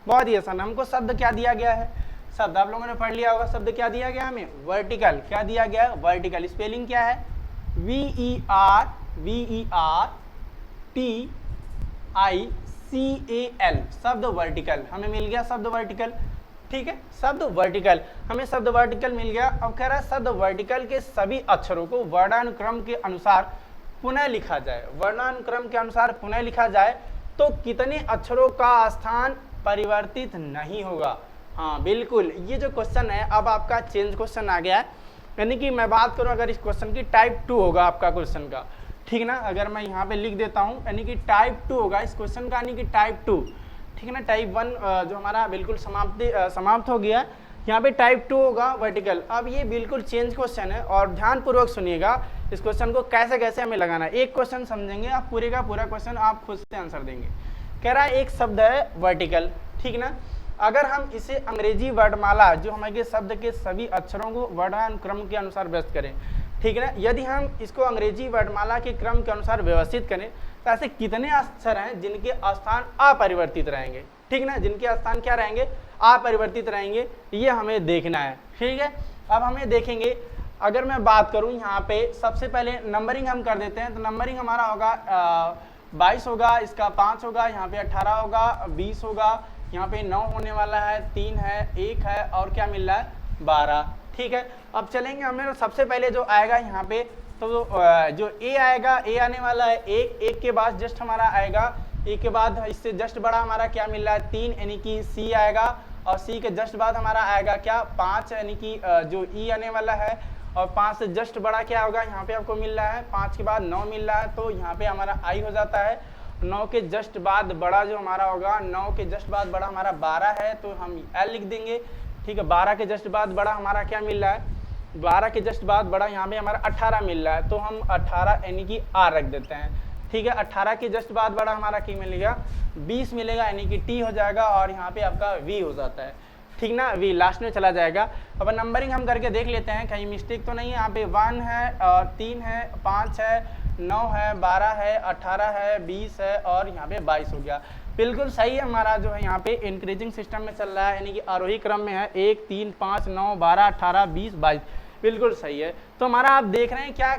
बहुत ही आसान। हमको शब्द क्या दिया गया है, शब्द आप लोगों ने पढ़ लिया होगा, शब्द क्या दिया गया हमें, वर्टिकल। क्या दिया गया है, वर्टिकल। स्पेलिंग क्या है, VERTICAL, शब्द वर्टिकल। हमें मिल गया शब्द वर्टिकल। ठीक है, शब्द वर्टिकल, हमें शब्द वर्टिकल मिल गया। अब कह रहा है शब्द वर्टिकल के सभी अक्षरों को वर्णानुक्रम के अनुसार पुनः लिखा जाए, वर्णानुक्रम के अनुसार पुनः लिखा जाए तो कितने अक्षरों का स्थान परिवर्तित नहीं होगा। हाँ बिल्कुल, ये जो क्वेश्चन है अब आपका चेंज क्वेश्चन आ गया है, यानी कि मैं बात करूं अगर इस क्वेश्चन की टाइप 2 होगा आपका क्वेश्चन का। ठीक है ना, अगर मैं यहाँ पे लिख देता हूँ यानी कि टाइप 2 होगा इस क्वेश्चन का, यानी कि टाइप 2। ठीक है ना, टाइप 1 जो हमारा बिल्कुल समाप्त हो गया, यहाँ पे टाइप 2 होगा वर्टिकल। अब ये बिल्कुल चेंज क्वेश्चन है और ध्यानपूर्वक सुनिएगा इस क्वेश्चन को कैसे कैसे हमें लगाना है। एक क्वेश्चन समझेंगे आप, पूरे का पूरा क्वेश्चन आप खुद से आंसर देंगे। कह रहा है एक शब्द है वर्टिकल, ठीक ना, अगर हम इसे अंग्रेजी वर्णमाला जो हमारे शब्द के सभी अक्षरों को वर्णानुक्रम के अनुसार व्यस्त करें, ठीक है ना, यदि हम इसको अंग्रेजी वर्णमाला के क्रम के अनुसार व्यवस्थित करें तो ऐसे कितने अक्षर हैं जिनके स्थान अपरिवर्तित रहेंगे। ठीक ना, जिनके स्थान क्या रहेंगे, अपरिवर्तित रहेंगे, ये हमें देखना है। ठीक है, अब हमें देखेंगे, अगर मैं बात करूं यहाँ पे सबसे पहले नंबरिंग हम कर देते हैं, तो नंबरिंग हमारा होगा 22 होगा, इसका 5 होगा, यहाँ पे 18 होगा, 20 होगा, यहाँ पे 9 होने वाला है, 3 है, 1 है और क्या मिल रहा है 12। ठीक है, अब चलेंगे हमें सबसे पहले जो आएगा यहाँ पे, तो जो ए आएगा, ए आने वाला है 1 के बाद जस्ट हमारा आएगा, एक के बाद इससे जस्ट बड़ा हमारा क्या मिल रहा है 3, यानी कि सी आएगा, और सी के जस्ट बाद हमारा आएगा क्या 5, यानी कि जो ई आने वाला है, और 5 से जस्ट बड़ा क्या होगा यहाँ पे आपको मिल रहा है 5 के बाद 9 मिल रहा है, तो यहाँ पे हमारा आई हो जाता है। 9 के जस्ट बाद बड़ा जो हमारा होगा, 9 के जस्ट बाद बड़ा हमारा 12 है, तो हम एल लिख देंगे। ठीक है, 12 के जस्ट बाद बड़ा हमारा क्या मिल रहा है, 12 के जस्ट बाद बड़ा यहाँ पे हमारा 18 मिल रहा है, तो हम 18 यानी कि आर रख देते हैं। ठीक है, 18 के जस्ट बाद बड़ा हमारा क्या मिलेगा 20 मिलेगा, यानी कि टी हो जाएगा, और यहाँ पे आपका वी हो जाता है। ठीक ना, वी लास्ट में चला जाएगा। अब नंबरिंग हम करके देख लेते हैं कहीं मिस्टेक तो नहीं है। यहाँ पे 1 है, 3 है, 5 है, 9 है, 12 है, 18 है, 20 है और यहाँ पे 22 हो गया। बिल्कुल सही है, हमारा जो है यहाँ पे इंक्रीजिंग सिस्टम में चल रहा है, यानी कि आरोही क्रम में है, 1 3 5 9 12 18 20 22, बिल्कुल सही है। तो हमारा आप देख रहे हैं क्या,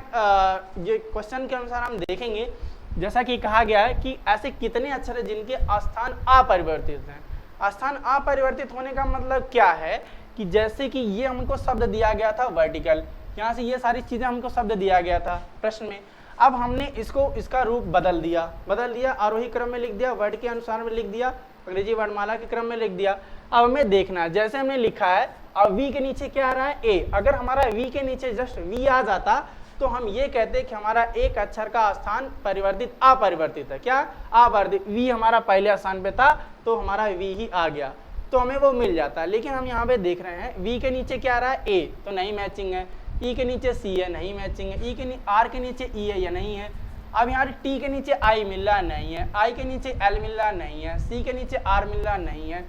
ये क्वेश्चन के अनुसार हम देखेंगे, जैसा कि कहा गया है कि ऐसे कितने अक्षर हैं जिनके स्थान अपरिवर्तित हैं। स्थान अपरिवर्तित होने का मतलब क्या है कि जैसे कि ये हमको शब्द दिया गया था वर्टिकल, यहाँ से ये सारी चीजें हमको शब्द दिया गया था प्रश्न में। अब हमने इसको इसका रूप बदल दिया, आरोही क्रम में लिख दिया, वर्ड के अनुसार में लिख दिया, अंग्रेजी वर्णमाला के क्रम में लिख दिया। अब हमें देखना है, जैसे हमने लिखा है, अब वी के नीचे क्या आ रहा है, ए। अगर हमारा वी के नीचे जस्ट वी आ जाता तो हम ये कहते कि हमारा एक अक्षर का स्थान परिवर्तित अपरिवर्तित है। क्या अपरिवर्तित, वी हमारा पहले स्थान पे था तो हमारा वी ही आ गया, तो हमें वो मिल जाता है। लेकिन हम यहाँ पे देख रहे हैं वी के नीचे क्या आ रहा है, ए, तो नहीं मैचिंग है। ई के नीचे सी है, नहीं मैचिंग है। ई के आर के नीचे ई है या नहीं है। अब यहाँ टी के नीचे आई मिल रहा नहीं है, आई के नीचे एल मिल रहा नहीं है, सी के नीचे आर मिल रहा नहीं है,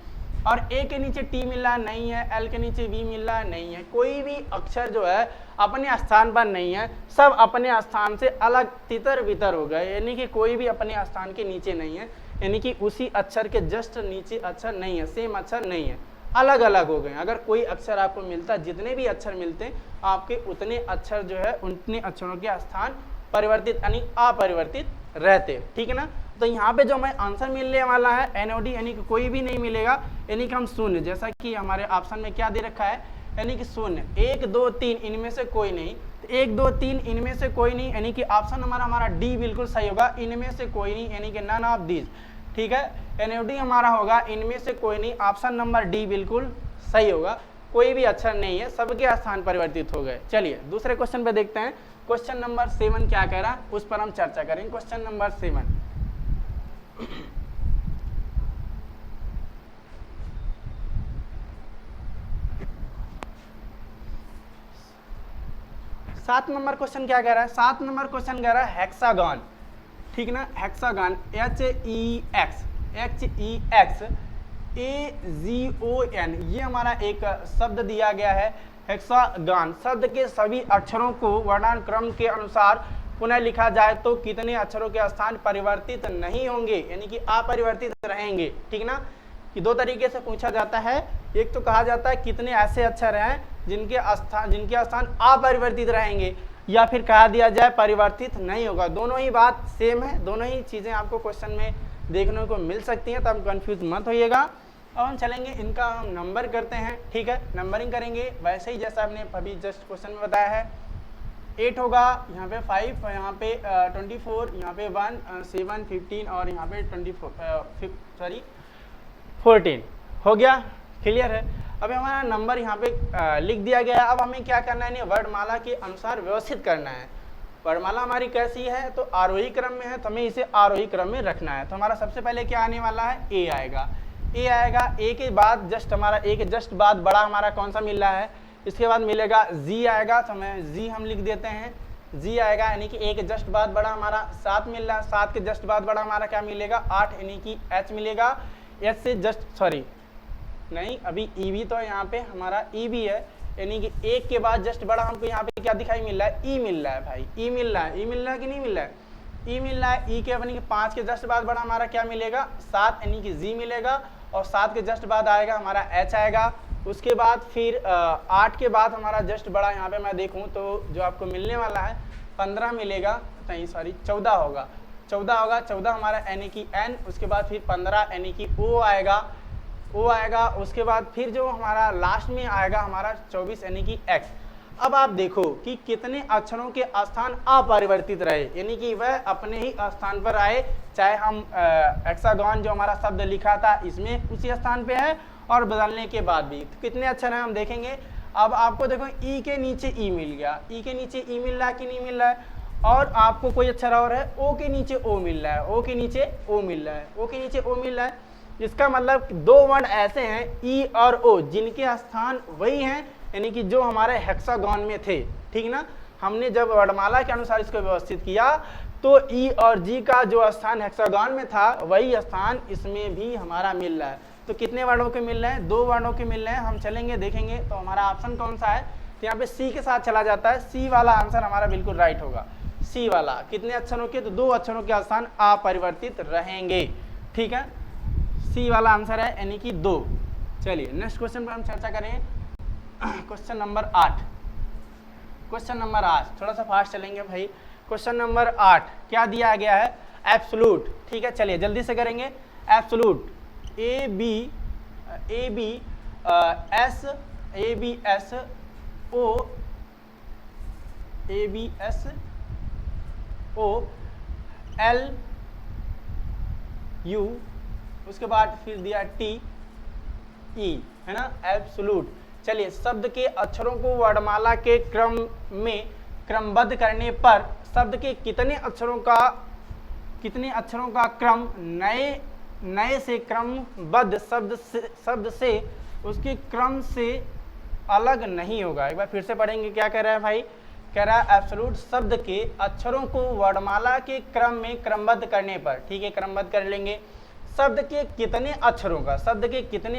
और ए के नीचे टी मिल रहा नहीं है, एल के नीचे वी मिल रहा नहीं है। कोई भी अक्षर जो है अपने स्थान पर नहीं है, सब अपने स्थान से अलग तितर बितर हो गए, यानी कि कोई भी अपने स्थान के नीचे नहीं है, यानी कि उसी अक्षर के जस्ट नीचे अक्षर नहीं है, सेम अक्षर नहीं है, अलग अलग हो गए। अगर कोई अक्षर आपको मिलता है, जितने भी अक्षर मिलते हैं आपके उतने अक्षर जो है उतने अक्षरों के स्थान परिवर्तित यानी अपरिवर्तित रहते, ठीक है ना। तो यहाँ पे जो हमें आंसर मिलने वाला है एनओडी यानी कि कोई भी नहीं मिलेगा, यानी कि हम शून्य, जैसा कि हमारे ऑप्शन में क्या दे रखा है, यानी कि शून्य, 1 2 3 इनमें से कोई नहीं, 1 2 3 इनमें से कोई नहीं, यानी कि ऑप्शन हमारा डी बिल्कुल सही होगा, इनमें से कोई नहीं, यानी कि नन ऑफ दीज, ठीक है। एनओडी हमारा होगा इनमें से कोई नहीं, ऑप्शन नंबर डी बिल्कुल सही होगा, कोई भी अक्षर नहीं है, सबके स्थान परिवर्तित हो गए। चलिए दूसरे क्वेश्चन पे देखते हैं, क्वेश्चन नंबर 7 क्या कह रहा है उस पर हम चर्चा करेंगे। क्वेश्चन नंबर 7, सात नंबर क्वेश्चन क्या कह रहा है, 7 नंबर क्वेश्चन कह रहा है हेक्सागन, ठीक ना। हेक्सागन HEXAGON, ये हमारा एक शब्द दिया गया है। हेक्सागन शब्द के सभी अक्षरों को वर्णानुक्रम के अनुसार पुनः लिखा जाए तो कितने अक्षरों के स्थान परिवर्तित नहीं होंगे, यानी कि अपरिवर्तित रहेंगे, ठीक ना। कि दो तरीके से पूछा जाता है, एक तो कहा जाता है कितने ऐसे अक्षर हैं जिनके स्थान अपरिवर्तित रहेंगे, या फिर कहा दिया जाए परिवर्तित नहीं होगा। दोनों ही बात सेम है, दोनों ही चीजें आपको क्वेश्चन में देखने को मिल सकती हैं, तो हम कंफ्यूज मत होइएगा। अब हम चलेंगे, इनका हम नंबर करते हैं, ठीक है, नंबरिंग करेंगे वैसे ही जैसा हमने अभी जस्ट क्वेश्चन में बताया है। 8 होगा, यहाँ पे 5, यहाँ पे 24, यहाँ पे 1, 7, 15 और यहाँ पे 14 हो गया, क्लियर है। अब हमारा नंबर यहाँ पे लिख दिया गया है। अब हमें क्या करना है, वर्णमाला के अनुसार व्यवस्थित करना है। वर्णमाला हमारी कैसी है, तो आरोही क्रम में है, तो हमें इसे आरोही क्रम में रखना है। तो हमारा सबसे पहले क्या आने वाला है, ए आएगा, ए आएगा, ए के बाद जस्ट हमारा ए के जस्ट बाद बड़ा हमारा कौन सा मिल रहा है, इसके बाद मिलेगा जी आएगा, तो हमें जी हम लिख देते हैं, जी आएगा, यानी कि ए के जस्ट बाद बड़ा हमारा 7 मिल रहा है, 7 के जस्ट बाद बड़ा हमारा क्या मिलेगा, 8, यानी कि एच मिलेगा। एच से जस्ट सॉरी नहीं, अभी ई भी तो यहाँ पे हमारा ई भी है, यानी कि एक के बाद जस्ट बड़ा हमको यहाँ पे क्या दिखाई मिल रहा है, ई मिल रहा है भाई, ई मिल रहा है, ई मिल रहा है कि नहीं मिल रहा है, ई मिल रहा है। ई के यानी कि 5 के जस्ट बाद बड़ा हमारा क्या मिलेगा, 7, यानी कि जी मिलेगा, और 7 के जस्ट बाद आएगा हमारा एच आएगा। उसके बाद फिर 8 के बाद हमारा जस्ट बड़ा यहाँ पे मैं देखूँ तो जो आपको मिलने वाला है 15 मिलेगा, नहीं सॉरी 14 होगा, 14 हमारा यानी कि एन, उसके बाद फिर 15 यानी कि ओ आएगा, उसके बाद फिर जो हमारा लास्ट में आएगा हमारा 24 यानी कि एक्स। अब आप देखो कि कितने अक्षरों के स्थान अपरिवर्तित रहे, यानी कि वह अपने ही स्थान पर आए, चाहे हम हेक्सागन जो हमारा शब्द लिखा था इसमें उसी स्थान पे है, और बदलने के बाद भी तो कितने अक्षर हैं हम देखेंगे। अब आपको देखो ई के नीचे ई मिल गया, ई के नीचे ई मिल रहा है कि नहीं मिल रहा है, और आपको कोई अक्षर और है, ओ के नीचे ओ मिल रहा है, ओ के नीचे ओ मिल रहा है, ओ के नीचे ओ मिल रहा है। इसका मतलब 2 वर्ण ऐसे हैं ई और ओ जिनके स्थान वही हैं, यानी कि जो हमारे हेक्सागन में थे, ठीक ना। हमने जब वर्णमाला के अनुसार इसको व्यवस्थित किया तो ई और जी का जो स्थान हेक्सागन में था वही स्थान इसमें भी हमारा मिल रहा है। तो कितने वर्णों के मिल रहे हैं, 2 वर्णों के मिल रहे हैं। हम चलेंगे देखेंगे तो हमारा ऑप्शन कौन सा है, तो यहाँ पे सी के साथ चला जाता है, सी वाला आंसर हमारा बिल्कुल राइट होगा। सी वाला कितने अक्षरों के, तो 2 अक्षरों के स्थान अपरिवर्तित रहेंगे, ठीक है, सी वाला आंसर है यानी कि 2। चलिए नेक्स्ट क्वेश्चन पर हम चर्चा करें, क्वेश्चन नंबर 8। क्वेश्चन नंबर 8 थोड़ा सा फास्ट चलेंगे भाई। क्वेश्चन नंबर 8 क्या दिया गया है, एब्सोल्यूट, ठीक है, चलिए जल्दी से करेंगे। Absolute A B S O L U, उसके बाद फिर दिया T E, है ना, एब्सोल्यूट। चलिए, शब्द के अक्षरों को वर्णमाला के क्रम में क्रमबद्ध करने पर शब्द के कितने अक्षरों का क्रम नए से क्रमबद्ध शब्द से उसके क्रम से अलग नहीं होगा। एक बार फिर से पढ़ेंगे, क्या कह रहा है भाई, कह रहा है एब्सोल्यूट शब्द के अक्षरों को वर्णमाला के क्रम में क्रमबद्ध करने पर, ठीक है, क्रमबद्ध कर लेंगे, शब्द के कितने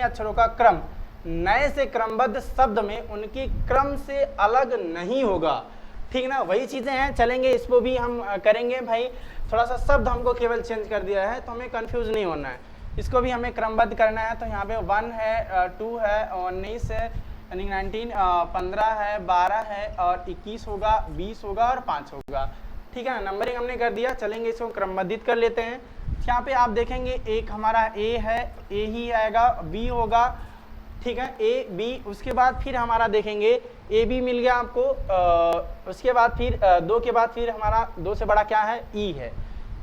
अक्षरों का क्रम नए से क्रमबद्ध शब्द में उनके क्रम से अलग नहीं होगा, ठीक ना। वही चीजें हैं, चलेंगे, इसको भी हम करेंगे भाई। थोड़ा सा शब्द हमको केवल चेंज कर दिया है तो हमें कंफ्यूज नहीं होना है, इसको भी हमें क्रमबद्ध करना है। तो यहाँ पे 1 है, 2 है, 19 है, 19, 15 है, 12 है और 21 होगा, 20 होगा और 5 होगा, ठीक है ना। नंबरिंग हमने कर दिया, चलेंगे इसको क्रमबद्धित कर लेते हैं। यहाँ पे आप देखेंगे एक हमारा ए है, ए ही आएगा, बी होगा, ठीक है, ए बी, उसके बाद फिर हमारा देखेंगे ए बी मिल गया आपको, उसके बाद फिर 2 के बाद फिर हमारा 2 से बड़ा क्या है, ई है,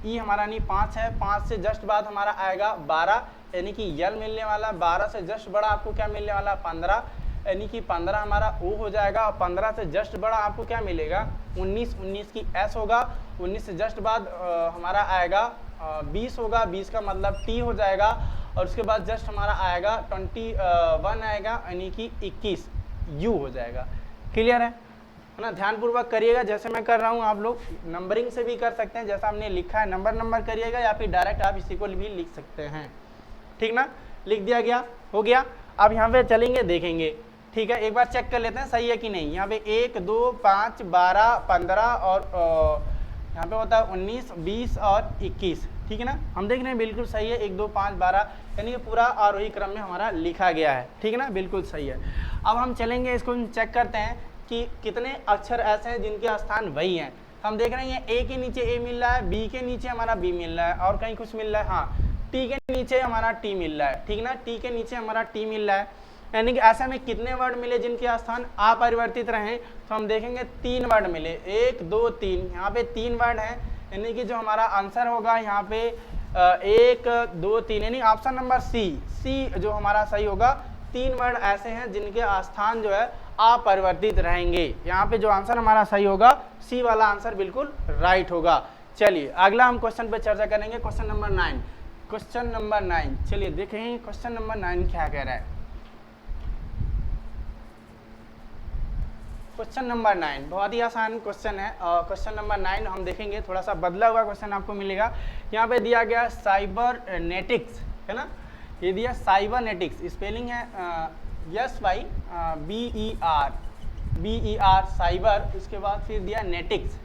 ई हमारा नहीं 5 है, 5 से जस्ट बाद हमारा आएगा 12, यानी कि यल मिलने वाला, 12 से जस्ट बड़ा आपको क्या मिलने वाला, 15, यानी कि 15 हमारा ओ हो जाएगा, और 15 से जस्ट बड़ा आपको क्या मिलेगा, 19, 19 की एस होगा, 19 से जस्ट बाद हमारा आएगा 20 होगा, 20 का मतलब टी हो जाएगा, और उसके बाद जस्ट हमारा आएगा 21 आएगा, यानी कि 21 यू हो जाएगा। क्लियर है ना, ध्यानपूर्वक करिएगा, जैसे मैं कर रहा हूँ आप लोग नंबरिंग से भी कर सकते हैं, जैसा हमने लिखा है नंबर करिएगा, या फिर डायरेक्ट आप इसी को भी लिख सकते हैं, ठीक ना। लिख दिया गया, हो गया। अब यहाँ पे चलेंगे, देखेंगे, ठीक है, एक बार चेक कर लेते हैं सही है कि नहीं। यहाँ पे 1 2 5 12 15 और यहाँ पे होता है 19 20 और 21, ठीक है ना। हम देख रहे हैं बिल्कुल सही है, 1 2 5 12, यानी कि पूरा आरोही क्रम में हमारा लिखा गया है, ठीक है ना, बिल्कुल सही है। अब हम चलेंगे, इसको चेक करते हैं कि कितने अक्षर ऐसे हैं जिनके स्थान वही हैं। हम देख रहे हैं ए के नीचे ए मिल रहा है, बी के नीचे हमारा बी मिल रहा है, और कहीं कुछ मिल रहा है, हाँ, टी के नीचे हमारा टी मिल रहा है, ठीक ना, टी के नीचे हमारा टी मिल रहा है, यानी कि ऐसे में कितने वर्ड मिले जिनके स्थान अपरिवर्तित रहे। तो हम देखेंगे 3 वर्ड मिले, 1 2 3, यहाँ पे 3 वर्ड हैं, यानी कि जो हमारा आंसर होगा यहाँ पे 1 2 3, यानी ऑप्शन नंबर सी जो हमारा सही होगा। 3 वर्ड ऐसे हैं जिनके स्थान जो है अपरिवर्तित रहेंगे। यहाँ पे जो आंसर हमारा सही होगा, सी वाला आंसर बिल्कुल राइट होगा। चलिए अगला हम क्वेश्चन पे चर्चा करेंगे, क्वेश्चन नंबर 9। चलिए देखें क्वेश्चन नंबर 9 क्या कह रहा है। क्वेश्चन नंबर 9 बहुत ही आसान क्वेश्चन है, और क्वेश्चन नंबर 9 हम देखेंगे, थोड़ा सा बदला हुआ क्वेश्चन आपको मिलेगा। यहाँ पे दिया गया साइबरनेटिक्स, है ना, ये दिया साइबरनेटिक्स, स्पेलिंग है SYBER साइबर, उसके बाद फिर दिया नेटिक्स,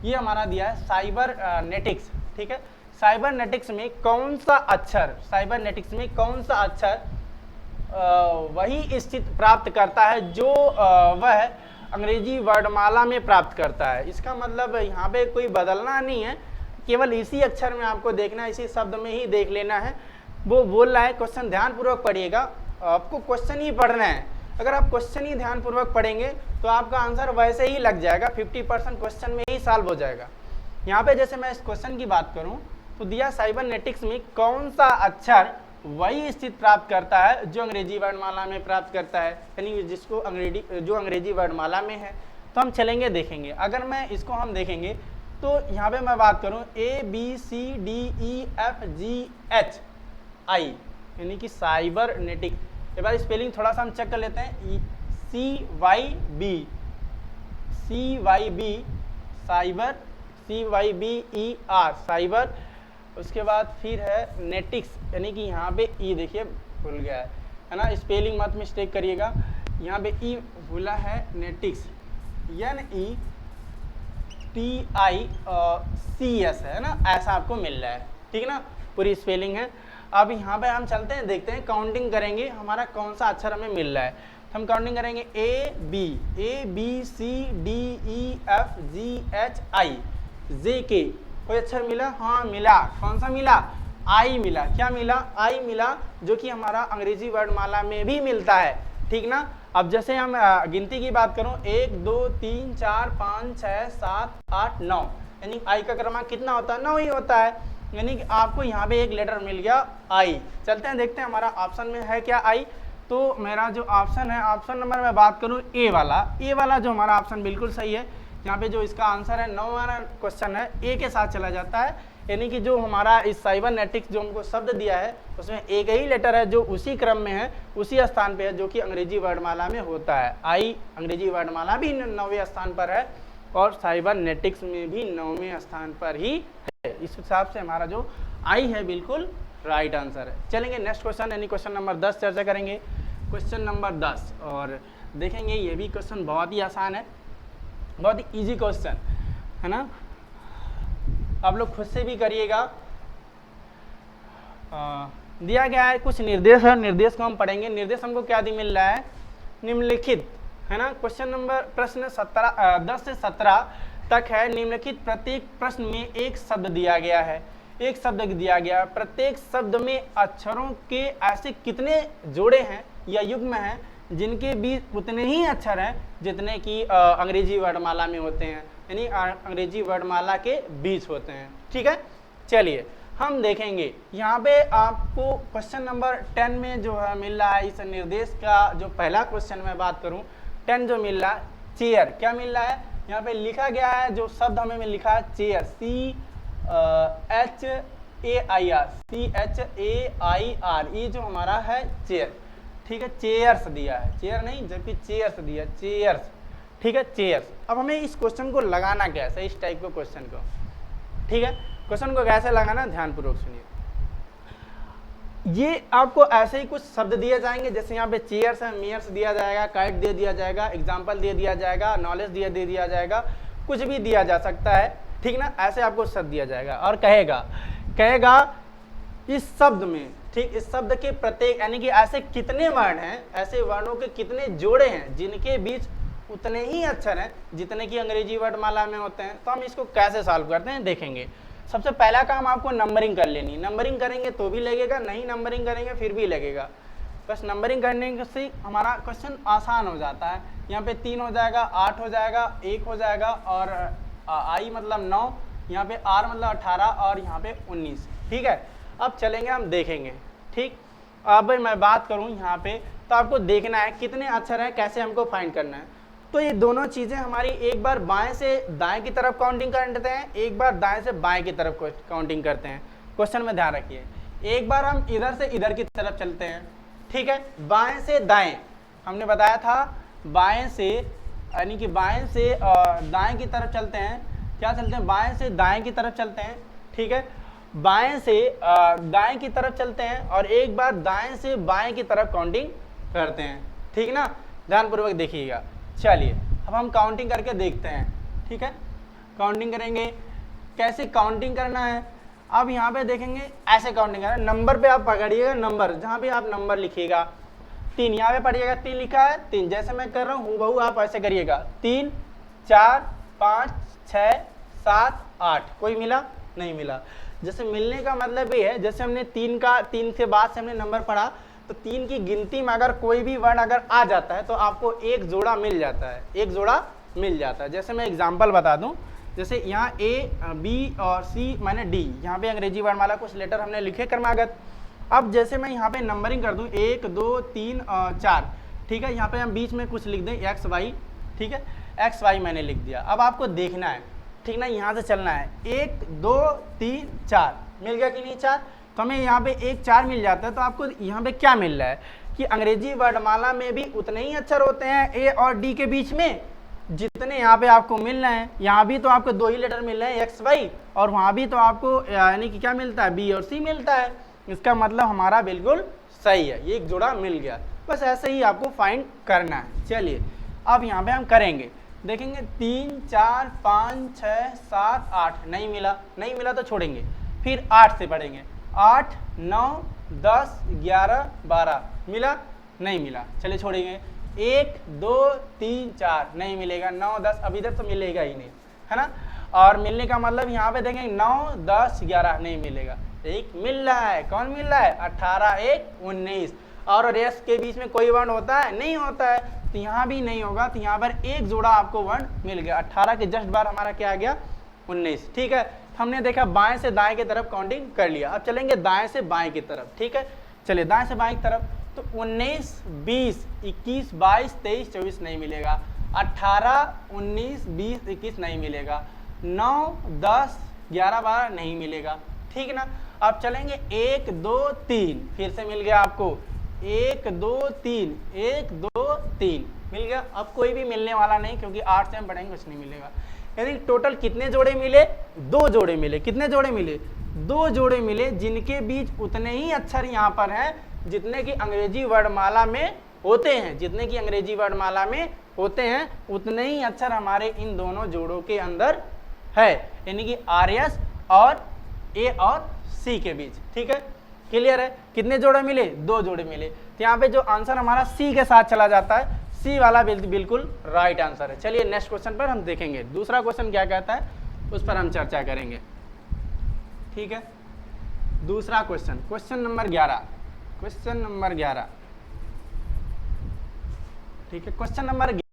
ये हमारा दिया है साइबरनेटिक्स, ठीक है। साइबरनेटिक्स में कौन सा अक्षर वही स्थिति प्राप्त करता है जो वह अंग्रेजी वर्णमाला में प्राप्त करता है। इसका मतलब यहाँ पे कोई बदलना नहीं है, केवल इसी अक्षर में आपको देखना है, इसी शब्द में ही देख लेना है। वो बोल रहा है, क्वेश्चन ध्यानपूर्वक पढ़िएगा, आपको क्वेश्चन ही पढ़ना है। अगर आप क्वेश्चन ही ध्यानपूर्वक पढ़ेंगे तो आपका आंसर वैसे ही लग जाएगा, 50% क्वेश्चन में ही सॉल्व हो जाएगा। यहाँ पे जैसे मैं इस क्वेश्चन की बात करूँ तो दिया साइबरनेटिक्स में कौन सा अक्षर वही स्थिति प्राप्त करता है जो अंग्रेजी वर्णमाला में प्राप्त करता है, यानी जिसको जो अंग्रेजी वर्णमाला में है। तो हम चलेंगे देखेंगे, अगर मैं इसको हम देखेंगे तो यहाँ पे मैं बात करूँ ABCDEFGHI, यानी कि साइबरनेटिक। एक बार स्पेलिंग थोड़ा सा हम चेक कर लेते हैं, CYB साइबर, CYBER साइबर, उसके बाद फिर है नेटिक्स, यानी कि यहाँ पे ई देखिए भूल गया है ना, स्पेलिंग मत मिस्टेक करिएगा, यहाँ पे ई भूला है, नेटिक्स NETICS है ना, ऐसा आपको मिल रहा है, ठीक ना, पूरी स्पेलिंग है। अब यहाँ पे हम चलते हैं, देखते हैं, काउंटिंग करेंगे हमारा कौन सा अक्षर हमें मिल रहा है। तो हम काउंटिंग करेंगे ABCDEFGHIJK, कोई अक्षर मिला, हाँ मिला, कौन सा मिला, आई मिला, क्या मिला, आई मिला, जो कि हमारा अंग्रेजी वर्णमाला में भी मिलता है, ठीक ना। अब जैसे हम गिनती की बात करूं 1 2 3 4 5 6 7 8 9, यानी आई का क्रमांक कितना होता है? 9 ही होता है। यानी कि आपको यहाँ पे एक लेटर मिल गया आई। चलते हैं देखते हैं हमारा ऑप्शन में है क्या आई। तो मेरा जो ऑप्शन है, ऑप्शन नंबर मैं बात करूँ ए वाला जो हमारा ऑप्शन बिल्कुल सही है। यहाँ पे जो इसका आंसर है 9 वाला क्वेश्चन है ए के साथ चला जाता है। यानी कि जो हमारा इस साइबरनेटिक्स जो हमको शब्द दिया है उसमें एक ही लेटर है जो उसी क्रम में है, उसी स्थान पे है जो कि अंग्रेजी वर्णमाला में होता है। आई अंग्रेजी वर्णमाला भी 9वें स्थान पर है और साइबरनेटिक्स में भी 9वें स्थान पर ही है। इस हिसाब से हमारा जो आई है बिल्कुल राइट आंसर है। चलेंगे नेक्स्ट क्वेश्चन यानी क्वेश्चन नंबर 10 चर्चा करेंगे। क्वेश्चन नंबर 10 और देखेंगे ये भी क्वेश्चन बहुत ही आसान है, बहुत ही इजी क्वेश्चन है ना, आप लोग खुद से भी करिएगा। दिया गया है कुछ निर्देश है, निर्देश को हम पढ़ेंगे। निर्देश हमको क्या मिल रहा है? निम्नलिखित है ना। क्वेश्चन नंबर प्रश्न 10 से 17 तक है। निम्नलिखित प्रत्येक प्रश्न में एक शब्द दिया गया है, एक शब्द दिया गया। प्रत्येक शब्द में अक्षरों के ऐसे कितने जोड़े हैं या युग्म हैं जिनके बीच उतने ही अक्षर हैं जितने कि अंग्रेजी वर्णमाला में होते हैं, यानी अंग्रेजी वर्णमाला के बीच होते हैं। ठीक है, चलिए हम देखेंगे। यहाँ पे आपको क्वेश्चन नंबर 10 में जो है मिल रहा है, इस निर्देश का जो पहला क्वेश्चन मैं बात करूँ 10 जो मिल रहा है चेयर, क्या मिल रहा है? यहाँ पे लिखा गया है जो शब्द हमें लिखा है चेयर, CHAIR, ये जो हमारा है चेयर। ठीक है, चेयर्स दिया है, चेयर नहीं जबकि चेयर्स दिया, चेयर्स। ठीक है, चेयर्स। अब हमें इस क्वेश्चन को लगाना कैसे, इस टाइप को क्वेश्चन को, ठीक है, क्वेश्चन को कैसे लगाना ध्यानपूर्वक सुनिए। ये आपको ऐसे ही कुछ शब्द दिए जाएंगे, जैसे यहाँ पे चेयर्स है, मेयर्स दिया जाएगा, काइट दे दिया जाएगा, एग्जाम्पल दे दिया जाएगा, नॉलेज दे दिया जाएगा, कुछ भी दिया जा सकता है। ठीक ना, ऐसे आपको शब्द दिया जाएगा और कहेगा इस शब्द में, ठीक, इस शब्द के प्रत्येक यानी कि ऐसे कितने वर्ण हैं, ऐसे वर्णों के कितने जोड़े हैं जिनके बीच उतने ही अक्षर हैं जितने कि अंग्रेजी वर्णमाला में होते हैं। तो हम इसको कैसे सॉल्व करते हैं देखेंगे। सबसे पहला काम आपको नंबरिंग कर लेनी, नंबरिंग करेंगे तो भी लगेगा, नहीं नंबरिंग करेंगे फिर भी लगेगा। बस नंबरिंग करने से हमारा क्वेश्चन आसान हो जाता है। यहाँ पे 3 हो जाएगा, 8 हो जाएगा, 1 हो जाएगा और आई मतलब 9, यहाँ पे आर मतलब 18 और यहाँ पे 19। ठीक है, अब चलेंगे हम देखेंगे। ठीक, अब मैं बात करूँ यहाँ पे तो आपको देखना है कितने अक्षर हैं, कैसे हमको फाइंड करना है। तो ये दोनों चीज़ें हमारी एक बार बाएं से दाएं की तरफ काउंटिंग करते हैं, एक बार दाएं से बाएं की तरफ काउंटिंग करते हैं। क्वेश्चन में ध्यान रखिए, एक बार हम इधर से इधर की तरफ चलते हैं। ठीक है, बाएं से दाएं हमने बताया था, बाएं से यानी कि बाएं से दाएं की तरफ चलते हैं। क्या चलते हैं? बाएं से दाएं की तरफ चलते हैं। ठीक है, बाएं से दाएं की तरफ चलते हैं और एक बार दाएं से बाएं की तरफ काउंटिंग करते हैं। ठीक ना, ध्यानपूर्वक देखिएगा। चलिए अब हम काउंटिंग करके देखते हैं। ठीक है, काउंटिंग करेंगे, कैसे काउंटिंग करना है अब यहाँ पे देखेंगे, ऐसे काउंटिंग करना है। नंबर पे आप पकड़िएगा, नंबर जहाँ पे आप नंबर लिखिएगा 3, यहाँ पे पढ़िएगा 3 लिखा है, 3 जैसे मैं कर रहा हूँ हूबहू आप ऐसे करिएगा। 3 4 5 6 7 8, कोई मिला? नहीं मिला। जैसे मिलने का मतलब ये है, जैसे हमने 3 के बाद से हमने नंबर पढ़ा तो 3 की गिनती में अगर कोई भी वर्ण अगर आ जाता है तो आपको एक जोड़ा मिल जाता है, एक जोड़ा मिल जाता है। जैसे मैं एग्जांपल बता दूं, जैसे यहाँ ए बी और सी मैंने डी, यहाँ पे अंग्रेजी वर्णमाला कुछ लेटर हमने लिखे क्रमागत। अब जैसे मैं यहाँ पे नंबरिंग कर दूं 1 2 3 4, ठीक है, यहाँ पे हम बीच में कुछ लिख दें एक्स वाई। ठीक है, एक्स वाई मैंने लिख दिया। अब आपको देखना है, ठीक ना, यहाँ से चलना है 1 2 3 4, मिल गया कि नहीं 4? तो हमें यहाँ पे 1 4 मिल जाता है। तो आपको यहाँ पे क्या मिल रहा है कि अंग्रेजी वर्णमाला में भी उतने ही अक्षर होते हैं ए और डी के बीच में जितने यहाँ पे आपको मिल रहे हैं। यहाँ भी तो आपको 2 ही लेटर मिल रहे हैं एक्स वाई, और वहाँ भी तो आपको यानी कि क्या मिलता है, बी और सी मिलता है। इसका मतलब हमारा बिल्कुल सही है, ये एक जोड़ा मिल गया। बस ऐसे ही आपको फाइंड करना है। चलिए अब यहाँ पे हम करेंगे, देखेंगे 3 4 5 6 7 8, नहीं मिला तो छोड़ेंगे। फिर 8 से पढ़ेंगे, 8 9 10 11 12, मिला? नहीं मिला, चलिए छोड़ेंगे। 1 2 3 4, नहीं मिलेगा। 9 10, अब इधर तो मिलेगा ही नहीं, है ना। और मिलने का मतलब यहाँ पे देखेंगे 9 10 11, नहीं मिलेगा। एक मिल रहा है, कौन मिल रहा है? 18 1 19। और रेस के बीच में कोई वर्ण होता है? नहीं होता है। तो यहाँ भी नहीं होगा, तो यहाँ पर एक जोड़ा आपको वर्ण मिल गया। 18 के जस्ट बार हमारा क्या आ गया 19। ठीक है, हमने देखा बाएं से दाएं की तरफ काउंटिंग कर लिया। अब चलेंगे दाएं से बाएं की तरफ। ठीक है, चलिए दाएं से बाएं की तरफ। तो 19, 20, 21, 22, 23, 24 नहीं मिलेगा। 18, 19, 20, 21 नहीं मिलेगा। 9, 10, 11, 12 नहीं मिलेगा। ठीक है ना। अब चलेंगे 1, 2, 3, फिर से मिल गया आपको 1, 2, 3, 1, 2, 3 मिल गया। अब कोई भी मिलने वाला नहीं, क्योंकि 8 से हम पढ़ेंगे कुछ नहीं मिलेगा। यानी टोटल कितने जोड़े मिले? 2 जोड़े मिले। कितने जोड़े मिले? 2 जोड़े मिले, जिनके बीच उतने ही अक्षर यहाँ पर हैं जितने की अंग्रेजी वर्णमाला में होते हैं। जितने की अंग्रेजी वर्णमाला में होते हैं उतने ही अक्षर हमारे इन दोनों जोड़ों के अंदर है, यानी कि RS और A और C के बीच। ठीक है, क्लियर है। कितने जोड़े मिले? 2 जोड़े मिले। तो यहाँ पे जो आंसर हमारा C के साथ चला जाता है, C वाला बिल्कुल राइट आंसर है। चलिए नेक्स्ट क्वेश्चन पर हम देखेंगे। दूसरा क्वेश्चन क्या कहता है उस पर हम चर्चा करेंगे। ठीक है, दूसरा question, question number 11। Question number 11। ठीक है, क्वेश्चन नंबर